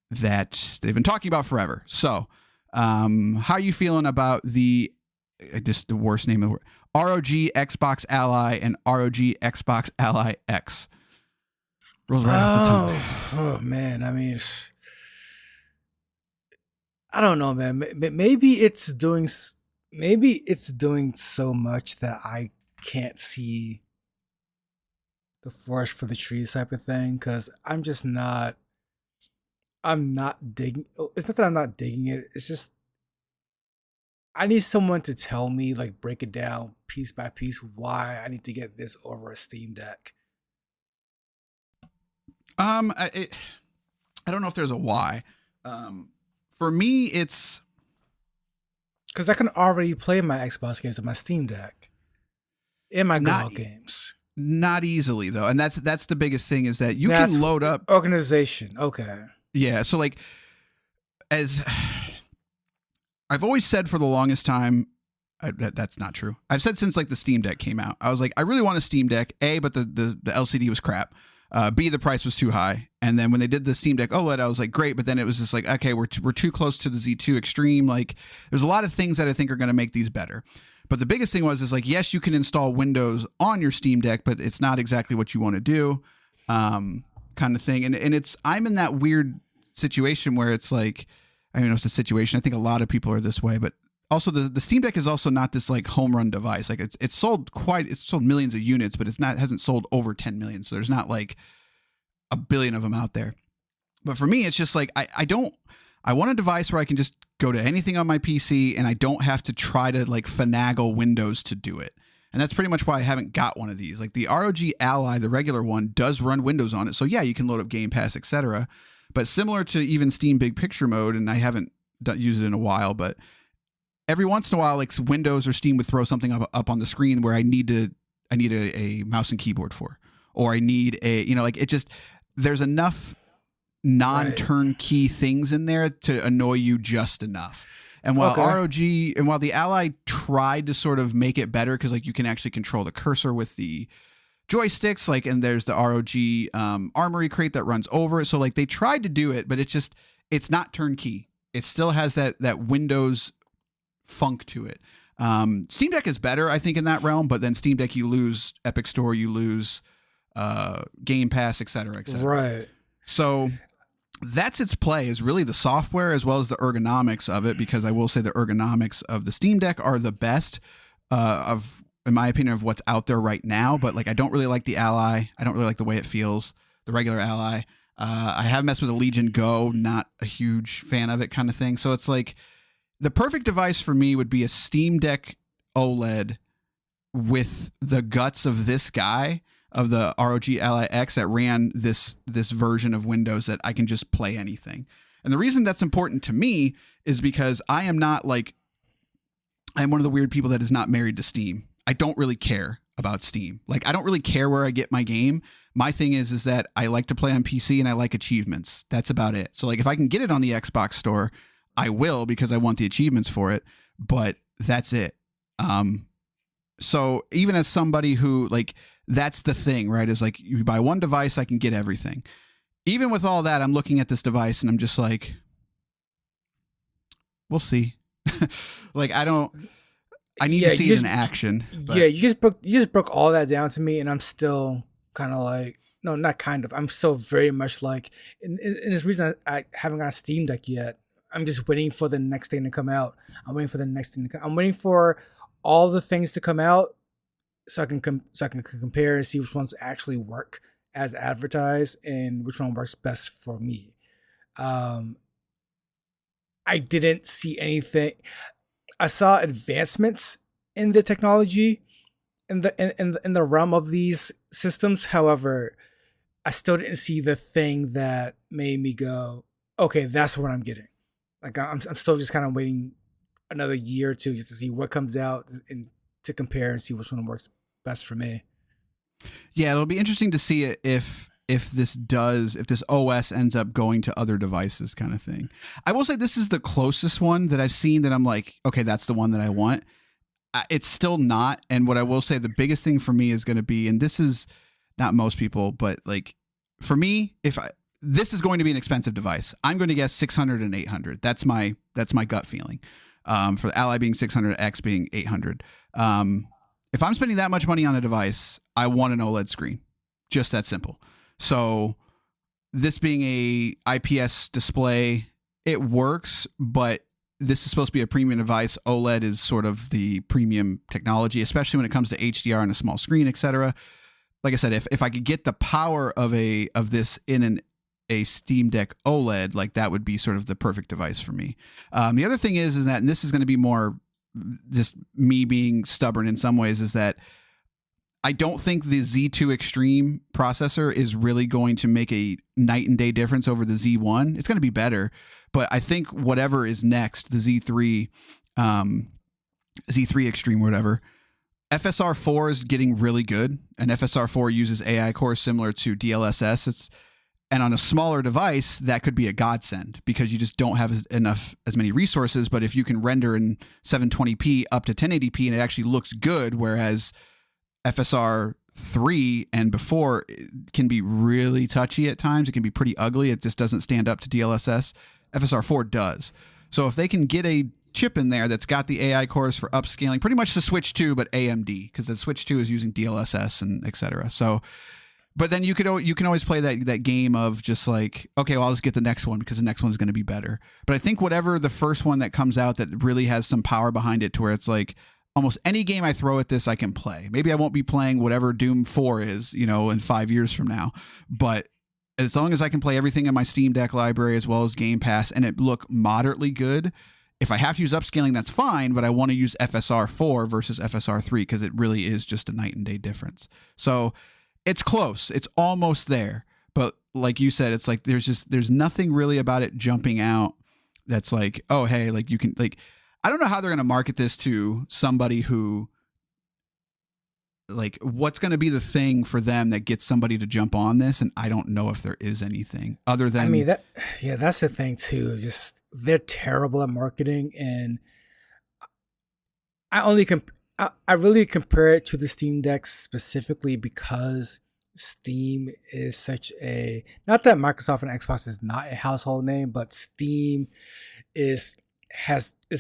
that they've been talking about forever. So, how are you feeling about just the worst name of the word, ROG Xbox Ally and ROG Xbox Ally X? Rolls right off the tongue. Oh man, I mean, I don't know, man. Maybe it's doing so much that I can't see the forest for the trees type of thing, because I'm not digging. It's not that I'm not digging it. It's just I need someone to tell me, like, break it down piece by piece, why I need to get this over a Steam Deck. I don't know if there's a why. For me, it's because I can already play my Xbox games on my Steam Deck and my GOG games. Not easily though, and that's the biggest thing, is that you can load up organization. Okay. Yeah, so like, as I've always said for the longest time, that's not true. I've said since like the Steam Deck came out, I was like, I really want a Steam Deck. A, but the LCD was crap. B, the price was too high. And then when they did the Steam Deck OLED, I was like, great. But then it was just like, okay, we're too close to the Z2 Extreme. Like, there's a lot of things that I think are going to make these better. But the biggest thing is like, yes, you can install Windows on your Steam Deck, but it's not exactly what you want to do, kind of thing. And I'm in that weird situation where it's like, I mean, it's a situation. I think a lot of people are this way, but also the Steam Deck is also not this like home run device. Like it's sold millions of units, but hasn't sold over 10 million. So there's not like a billion of them out there. But for me, it's just like, I want a device where I can just go to anything on my PC and I don't have to try to like finagle Windows to do it. And that's pretty much why I haven't got one of these. Like the ROG Ally, the regular one, does run Windows on it. So yeah, you can load up Game Pass, etc. But similar to even Steam Big Picture Mode, and I haven't used it in a while, but every once in a while, like Windows or Steam would throw something up on the screen where I need a mouse and keyboard for, or I need there's enough non-turnkey things in there to annoy you just enough. And while while the Ally tried to sort of make it better, because like you can actually control the cursor with the joysticks, like, and there's the ROG Armory crate that runs over it. So like they tried to do it, but it's not turnkey. It still has that Windows funk to it. Steam Deck is better, I think, in that realm, but then Steam Deck, you lose Epic Store, you lose Game Pass, et cetera, et cetera. Right. So that's its play, is really the software as well as the ergonomics of it, because I will say the ergonomics of the Steam Deck are the best in my opinion, of what's out there right now. But like, I don't really like the Ally. I don't really like the way it feels, the regular Ally. I have messed with the Legion Go, not a huge fan of it kind of thing. So it's like the perfect device for me would be a Steam Deck OLED with the guts of this guy, of the ROG Ally X, that ran this version of Windows that I can just play anything. And the reason that's important to me is because I'm one of the weird people that is not married to Steam. I don't really care about Steam. Like, I don't really care where I get my game. My thing is that I like to play on PC and I like achievements. That's about it. So like, if I can get it on the Xbox store, I will, because I want the achievements for it, but that's it. So even as somebody who, like, that's the thing, right? Is like, you buy one device, I can get everything. Even with all that, I'm looking at this device and I'm just like, we'll see. Like, I need to see it in action. But. Yeah, you just broke all that down to me, and I'm still kind of like, no, not kind of. I'm still very much like, and there's reason I haven't got a Steam Deck yet. I'm just waiting for the next thing to come out. I'm waiting for all the things to come out so I can compare and see which ones actually work as advertised and which one works best for me. I didn't see anything. I saw advancements in the technology in the realm of these systems. However, I still didn't see the thing that made me go, okay, that's what I'm getting. Like, I'm still just kind of waiting another year or two just to see what comes out and to compare and see which one works best for me. Yeah, it'll be interesting to see if this OS ends up going to other devices, kind of thing. I will say this is the closest one that I've seen that I'm like, okay, that's the one that I want. It's still not. And what I will say, the biggest thing for me is going to be, and this is not most people, but like for me, this is going to be an expensive device. I'm going to guess 600 and 800. That's my gut feeling. For the Ally being 600, X being 800. If I'm spending that much money on a device, I want an OLED screen. Just that simple. So this being a IPS display, it works, but this is supposed to be a premium device. OLED is sort of the premium technology, especially when it comes to HDR and a small screen, etc. Like I said, if I could get the power of this in a Steam Deck OLED, like that would be sort of the perfect device for me. The other thing is that, and this is going to be more just me being stubborn in some ways, is that I don't think the Z2 Extreme processor is really going to make a night and day difference over the Z1. It's going to be better, but I think whatever is next, the Z3 Extreme, whatever, FSR 4 is getting really good, and FSR 4 uses AI cores similar to DLSS. And on a smaller device, that could be a godsend, because you just don't have as many resources. But if you can render in 720p up to 1080p and it actually looks good, whereas FSR 3 and before can be really touchy at times. It can be pretty ugly. It just doesn't stand up to DLSS. FSR 4 does. So if they can get a chip in there that's got the AI cores for upscaling, pretty much the Switch 2, but AMD, because the Switch 2 is using DLSS and et cetera. So But then you can always play that game of just like, okay, well, I'll just get the next one because the next one's going to be better. But I think whatever the first one that comes out that really has some power behind it, to where it's like almost any game I throw at this, I can play. Maybe I won't be playing whatever Doom 4 is, in 5 years from now, but as long as I can play everything in my Steam Deck library as well as Game Pass and it look moderately good. If I have to use upscaling, that's fine, but I want to use FSR 4 versus FSR 3 because it really is just a night and day difference. So it's close. It's almost there. But like you said, it's like there's nothing really about it jumping out that's like, oh, hey, like you can, like, I don't know how they're going to market this to somebody who, like, what's going to be the thing for them that gets somebody to jump on this. And I don't know if there is anything other than, I mean, that's the thing too. Just they're terrible at marketing, and I really compare it to the Steam Deck specifically because Steam is such a, not that Microsoft and Xbox is not a household name, but Steam is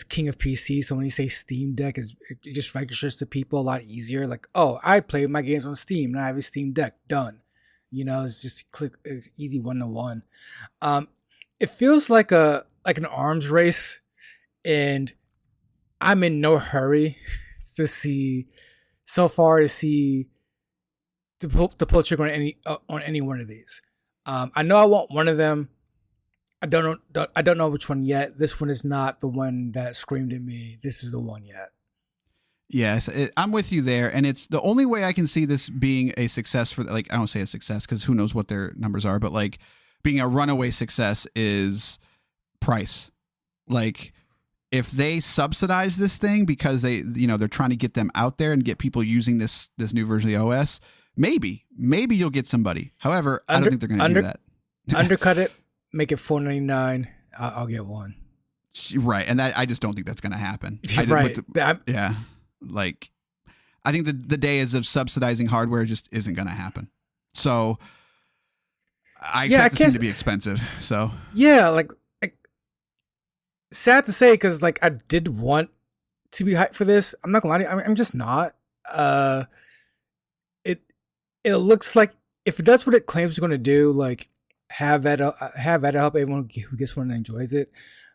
king of PC. So when you say Steam Deck, it just registers to people a lot easier. Like, oh, I play my games on Steam and I have a Steam Deck. Done. It's just it's easy 1-to-1. It feels like an arms race, and I'm in no hurry to see to pull trigger on any one of these. I know I want one of them. I don't know which one yet. This one is not the one that screamed at me. This is the one yet. Yes, I'm with you there. And it's the only way I can see this being a success for, like, I don't say a success because who knows what their numbers are, but like being a runaway success is price. Like, if they subsidize this thing because they're trying to get them out there and get people using this new version of the OS, maybe you'll get somebody. However, I don't think they're going to do that. Undercut it, make it $4.99. I'll get one. Right, and I just don't think that's going to happen. Right. Yeah. Like, I think the days of subsidizing hardware just isn't going to happen. So I expect this thing to be expensive. So yeah, like sad to say, because like I did want to be hyped for this. I'm not gonna lie to you. I'm just not. It looks like if it does what it claims it's going to do, like have that help everyone who gets one and enjoys it.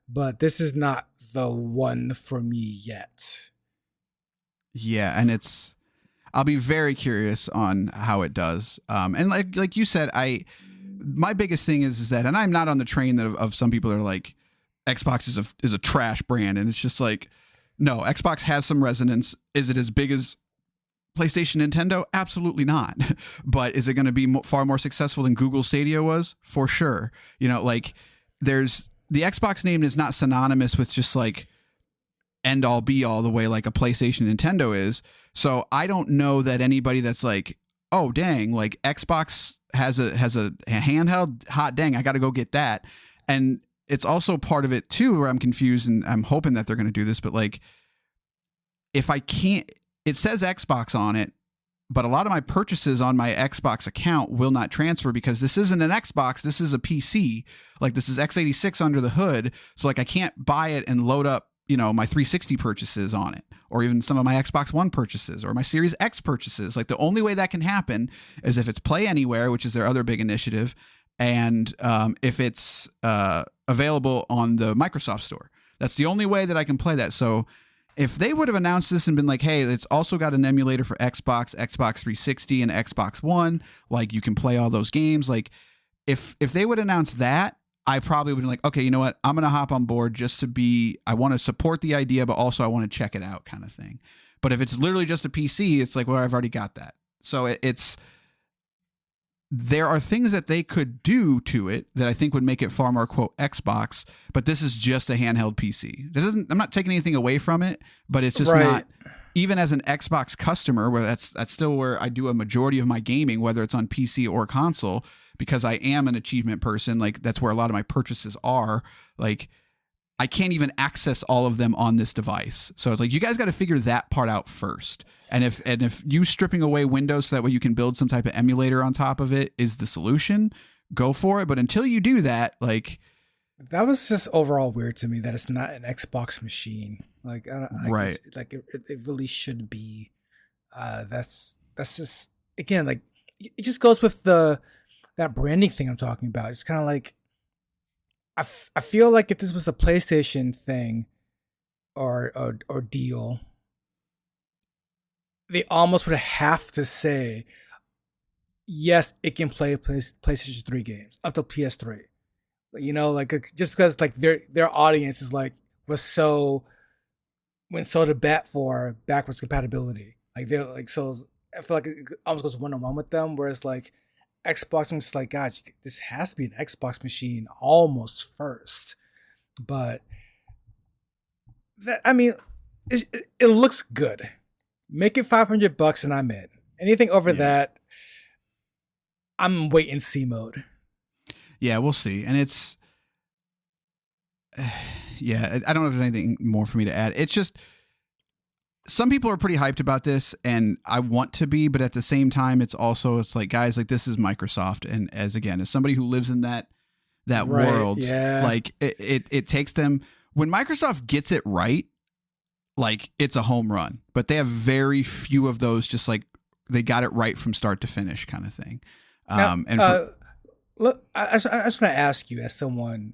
But this is not the one for me yet. Yeah, and I'll be very curious on how it does. And like you said, my biggest thing is that, and I'm not on the train of some people that are like, Xbox is a trash brand, and it's just like, no, Xbox has some resonance. Is it as big as PlayStation, Nintendo? Absolutely not. But is it going to be far more successful than Google Stadia was? For sure. Like, there's the Xbox name is not synonymous with just like end all be all the way like a PlayStation, Nintendo is. So I don't know that anybody that's like, oh dang, like Xbox has a handheld, hot dang, I got to go get that. And it's also part of it too where I'm confused, and I'm hoping that they're going to do this, but like, if I can't, it says Xbox on it, but a lot of my purchases on my Xbox account will not transfer because this isn't an Xbox. This is a PC. Like, this is x86 under the hood. So like, I can't buy it and load up, my 360 purchases on it, or even some of my Xbox One purchases or my Series X purchases. Like, the only way that can happen is if it's Play Anywhere, which is their other big initiative. And if it's available on the Microsoft Store. That's the only way that I can play that. So if they would have announced this and been like, hey, it's also got an emulator for Xbox 360, and Xbox One, like, you can play all those games. Like, if they would announce that, I probably would be like, okay, you know what? I'm going to hop on board just I want to support the idea, but also I want to check it out kind of thing. But if it's literally just a PC, it's like, well, I've already got that. So there are things that they could do to it that I think would make it far more, quote, Xbox, but this is just a handheld PC. I'm not taking anything away from it, but it's just not, even as an Xbox customer, where that's still where I do a majority of my gaming, whether it's on PC or console, because I am an achievement person. Like, that's where a lot of my purchases are. Like, I can't even access all of them on this device. So it's like, you guys got to figure that part out first. And if you stripping away Windows so that way you can build some type of emulator on top of it is the solution, go for it. But until you do that, like, that was just overall weird to me that it's not an Xbox machine. Like, right. Guess, like it really should be. That's just, again, like, it just goes with that branding thing I'm talking about. It's kind of like I feel like if this was a PlayStation thing or deal, they almost would have to say, yes, it can play PlayStation 3 games up to PS3. You know, like just because like their audience is like went so to bat for backwards compatibility. Like they're like, so I feel like it almost goes 1-on-1 with them. Whereas like Xbox, I'm just like, gosh, this has to be an Xbox machine almost first. But that, I mean, it looks good. Make it $500 and I'm in. Anything over that, I'm wait and see mode. Yeah, we'll see. And it's, yeah, I don't know if there's anything more for me to add. It's just, some people are pretty hyped about this, and I want to be, but at the same time, it's like, guys, like, this is Microsoft. And as somebody who lives in that right, world, like it takes them, when Microsoft gets it right, like it's a home run, but they have very few of those, just like they got it right from start to finish kind of thing. Look, I just want to ask you, as someone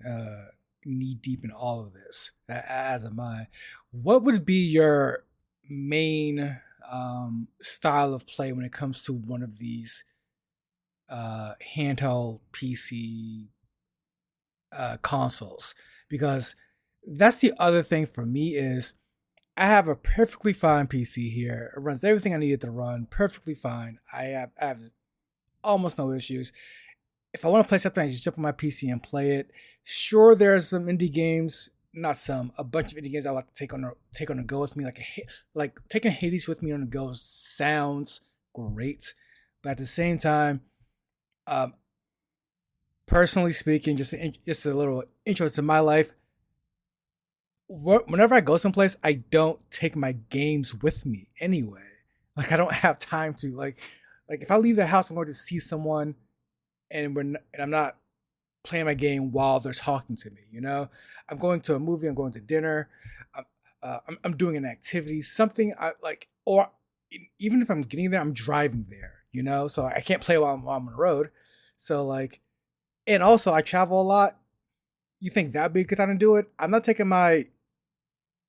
knee deep in all of this, as am I, what would be your main style of play when it comes to one of these handheld PC consoles? Because that's the other thing for me is I have a perfectly fine PC here. It runs everything I need it to run perfectly fine. I have almost no issues. If I want to play something, I just jump on my PC and play it. Sure, there's some indie games, not some, a bunch of indie games I like to take on the go with me. Like taking Hades with me on the go sounds great, but at the same time, personally speaking, just a little intro to my life. Whenever I go someplace, I don't take my games with me anyway. Like I don't have time to like if I leave the house, I'm going to see someone, and I'm not playing my game while they're talking to me. You know, I'm going to a movie, I'm going to dinner, I'm doing an activity, something I like, or even if I'm getting there, I'm driving there. You know, so I can't play while I'm on the road. So like, and also I travel a lot. You think that'd be a good time to do it? I'm not taking my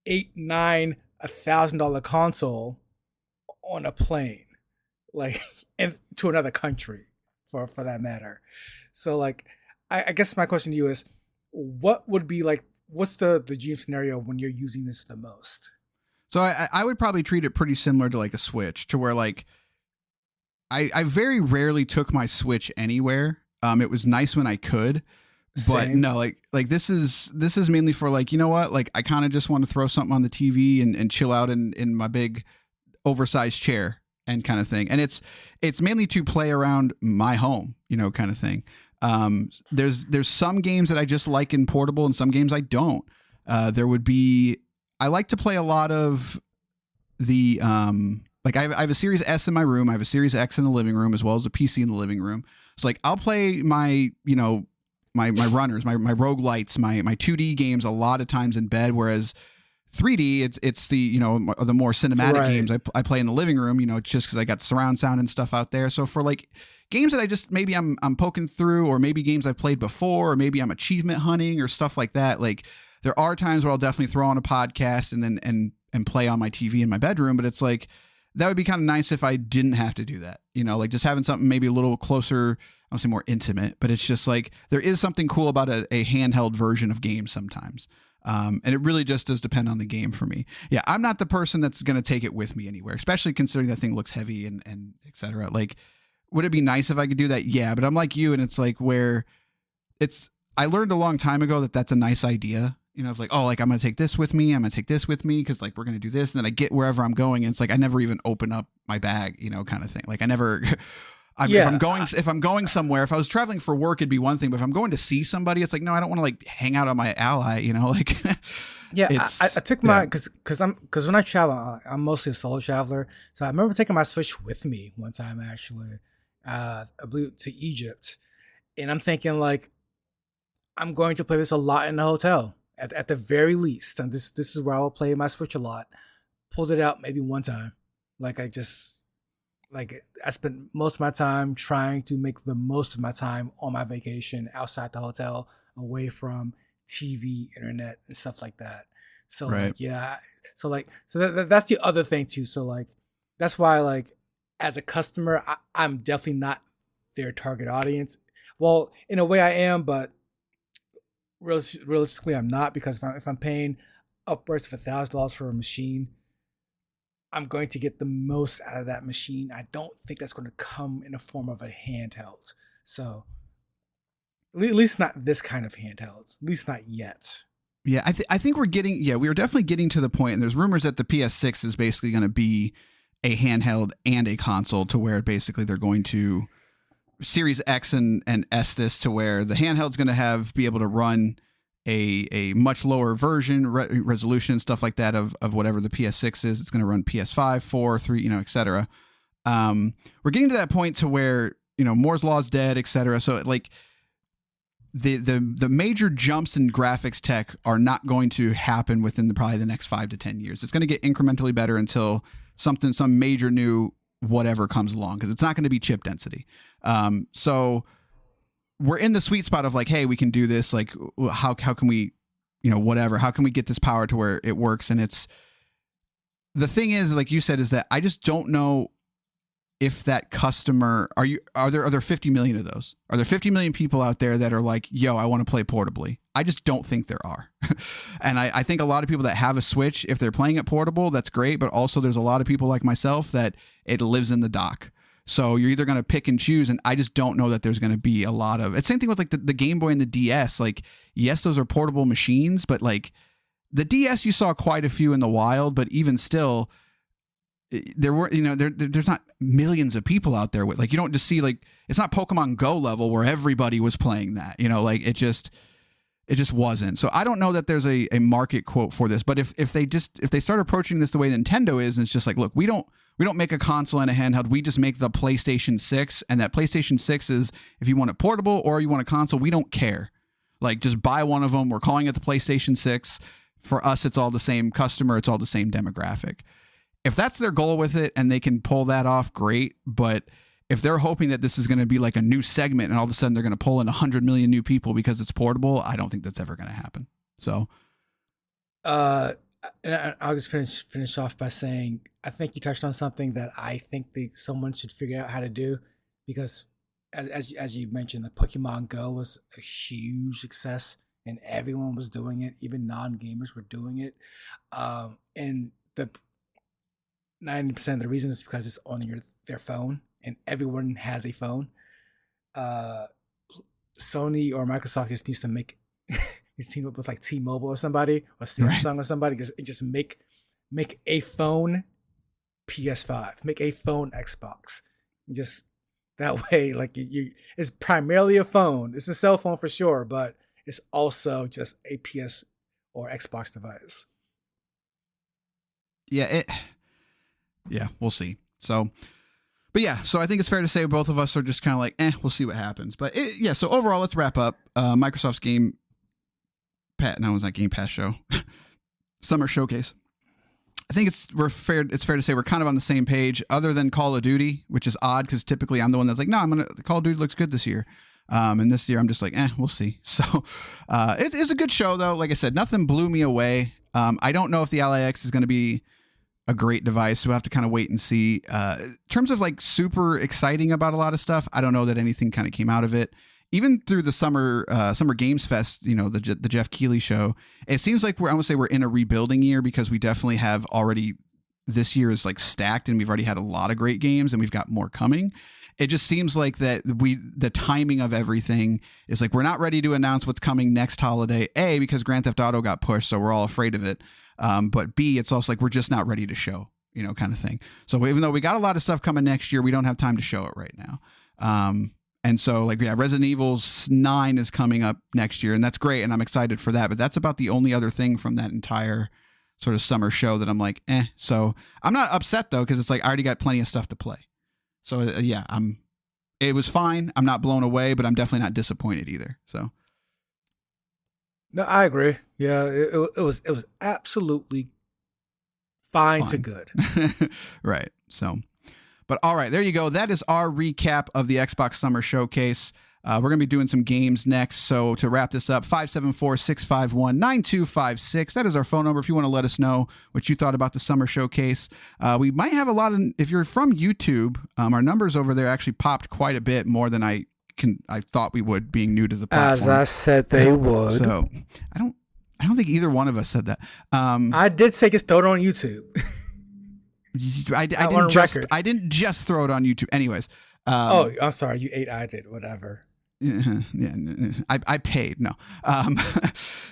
$1,000 console on a plane, like, and to another country, for that matter. So, like, I guess my question to you is, what would be like? What's the dream scenario when you're using this the most? So I would probably treat it pretty similar to like a Switch, to where like I very rarely took my Switch anywhere. It was nice when I could. But Same. no, like this is mainly for like, you know what, like I kind of just want to throw something on the TV and chill out in my big oversized chair and kind of thing. And it's mainly to play around my home, you know, kind of thing. There's some games that I just like in portable and some games I don't. I like to play a lot of the like I have a Series S in my room, I have a Series X in the living room, as well as a PC in the living room. So like I'll play my, you know, my runners, my roguelites, my 2D games a lot of times in bed, whereas 3D, it's the, you know, the more cinematic games I play in the living room, you know, just because I got surround sound and stuff out there. So for like games that I just, maybe I'm poking through, or maybe games I've played before, or maybe I'm achievement hunting or stuff like that, like there are times where I'll definitely throw on a podcast and then and play on my TV in my bedroom. But it's like, that would be kind of nice if I didn't have to do that, you know, like just having something maybe a little closer, I don't say more intimate, but it's just like, there is something cool about a handheld version of games sometimes. And it really just does depend on the game for me. Yeah, I'm not the person that's going to take it with me anywhere, especially considering that thing looks heavy and et cetera. Like, would it be nice if I could do that? Yeah, but I'm like you, and it's like where I learned a long time ago that that's a nice idea. You know, it's like, oh, like I'm going to take this with me. I'm going to take this with me because like we're going to do this. And then I get wherever I'm going. And it's like I never even open up my bag, you know, kind of thing. Like I never... If I'm going somewhere, if I was traveling for work, it'd be one thing. But if I'm going to see somebody, it's like, no, I don't want to like hang out on my ally, you know, like. Yeah, I took my because when I travel, I'm mostly a solo traveler. So I remember taking my Switch with me one time actually, I believe to Egypt, and I'm thinking like, I'm going to play this a lot in the hotel at the very least, and this is where I will play my Switch a lot. Pulled it out maybe one time, like I just Like I spent most of my time trying to make the most of my time on my vacation outside the hotel, away from TV, internet, and stuff like that. So Right. like yeah, that's the other thing too. So like that's why like as a customer, I'm definitely not their target audience. Well, in a way I am, but realistically I'm not, because if I'm paying upwards of $1,000 for a machine, I'm going to get the most out of that machine. I don't think that's going to come in the form of a handheld. So at least not this kind of handheld. At least not yet. Yeah, I think we were definitely getting to the point, and there's rumors that the PS6 is basically going to be a handheld and a console, to where basically they're going to Series X and S this, to where the handheld's going to be able to run a much lower version, resolution, stuff like that of whatever the PS6 is. It's going to run PS5, 4, 3, etc. We're getting to that point to where, Moore's Law is dead, etc. So like the major jumps in graphics tech are not going to happen within probably the next 5 to 10 years. It's going to get incrementally better until some major new whatever comes along, because it's not going to be chip density. So we're in the sweet spot of like, hey, we can do this. Like, how can we, whatever, how can we get this power to where it works? And the thing is, like you said, is that I just don't know if that customer, are there 50 million of those? Are there 50 million people out there that are like, yo, I want to play portably? I just don't think there are. And I think a lot of people that have a Switch, if they're playing it portable, that's great. But also there's a lot of people like myself that it lives in the dock. So you're either going to pick and choose. And I just don't know that there's going to be a lot of, it's same thing with like the Game Boy and the DS. Like, yes, those are portable machines, but like the DS, you saw quite a few in the wild, but even still, there were, there's not millions of people out there with, like, you don't just see, like, it's not Pokemon Go level where everybody was playing that, like it just wasn't. So I don't know that there's a market quote for this, but if they start approaching this the way Nintendo is, and it's just like, look, we don't make a console and a handheld. We just make the PlayStation 6, and that PlayStation 6 is, if you want it portable or you want a console, we don't care. Like, just buy one of them. We're calling it the PlayStation 6. For us, it's all the same customer. It's all the same demographic. If that's their goal with it and they can pull that off, great. But if they're hoping that this is going to be like a new segment and all of a sudden they're going to pull in 100 million new people because it's portable, I don't think that's ever going to happen. So, and I'll just finish off by saying, I think you touched on something that I think someone should figure out how to do, because as you mentioned, the Pokemon Go was a huge success and everyone was doing it. Even non-gamers were doing it. And the 90% of the reason is because it's on their phone, and everyone has a phone. Sony or Microsoft just needs to make team up with like T-Mobile or somebody, or Samsung, right, or somebody, just make a phone PS5, make a phone Xbox. Just that way, like it's primarily a phone. It's a cell phone for sure, but it's also just a PS or Xbox device. Yeah, we'll see. So, but yeah, so I think it's fair to say both of us are just kind of like, we'll see what happens. But so overall, let's wrap up. Microsoft's Game Pass show, Summer Showcase. I think it's fair to say we're kind of on the same page, other than Call of Duty, which is odd because typically I'm the one that's like, no, Call of Duty looks good this year. And this year I'm just like, we'll see. So it's a good show though. Like I said, nothing blew me away. I don't know if the Ally X is going to be a great device. We'll have to kind of wait and see. In terms of like super exciting about a lot of stuff, I don't know that anything kind of came out of it. Even through the Summer Games Fest, the Jeff Keighley show, it seems like we're in a rebuilding year, because we definitely have already, this year is like stacked and we've already had a lot of great games and we've got more coming. It just seems like that the timing of everything is like, we're not ready to announce what's coming next holiday, A, because Grand Theft Auto got pushed, so we're all afraid of it. But B, it's also like, we're just not ready to show, kind of thing. So even though we got a lot of stuff coming next year, we don't have time to show it right now. And so Resident Evil 9 is coming up next year, and that's great. And I'm excited for that, but that's about the only other thing from that entire sort of summer show that I'm like, So I'm not upset though, because it's like, I already got plenty of stuff to play. So it was fine. I'm not blown away, but I'm definitely not disappointed either. So. No, I agree. Yeah, it was absolutely fine to good. Right. So, But all right, there you go. That is our recap of the Xbox Summer Showcase. We're going to be doing some games next. So to wrap this up, 574-651-9256. That is our phone number if you want to let us know what you thought about the Summer Showcase. We might have a lot of, if you're from YouTube, our numbers over there actually popped quite a bit more than I thought we would, being new to the platform. As I said they would. So I don't think either one of us said that. I did say just throw it on YouTube. I didn't just throw it on YouTube. Anyways. I'm sorry. You ate, I did, whatever. Yeah, I paid. No.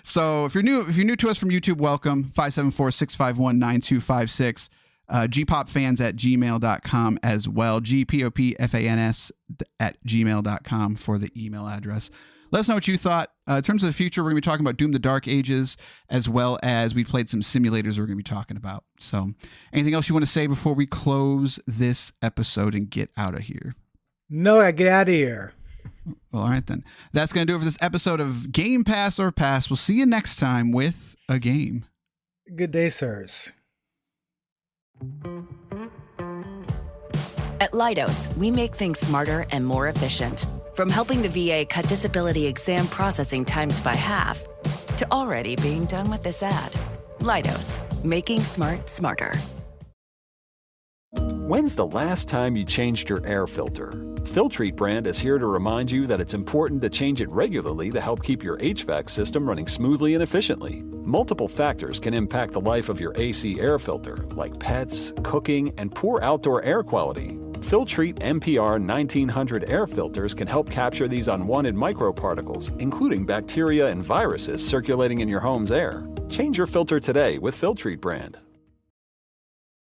So if you're new to us from YouTube, welcome. 574-651-9256. gpopfans@gmail.com as well. gpopfans@gmail.com for the email address. Let us know what you thought. In terms of the future, we're going to be talking about Doom the Dark Ages, as well as we played some simulators we're going to be talking about. So anything else you want to say before we close this episode and get out of here? No, I get out of here. Well, all right, then. That's going to do it for this episode of Game Pass or Pass. We'll see you next time with a game. Good day, sirs. At Leidos, we make things smarter and more efficient. From helping the VA cut disability exam processing times by half, to already being done with this ad. Leidos, making smart smarter. When's the last time you changed your air filter? Filtrete brand is here to remind you that it's important to change it regularly to help keep your HVAC system running smoothly and efficiently. Multiple factors can impact the life of your AC air filter, like pets, cooking, and poor outdoor air quality. Filtrete MPR 1900 air filters can help capture these unwanted microparticles, including bacteria and viruses circulating in your home's air. Change your filter today with Filtrete brand.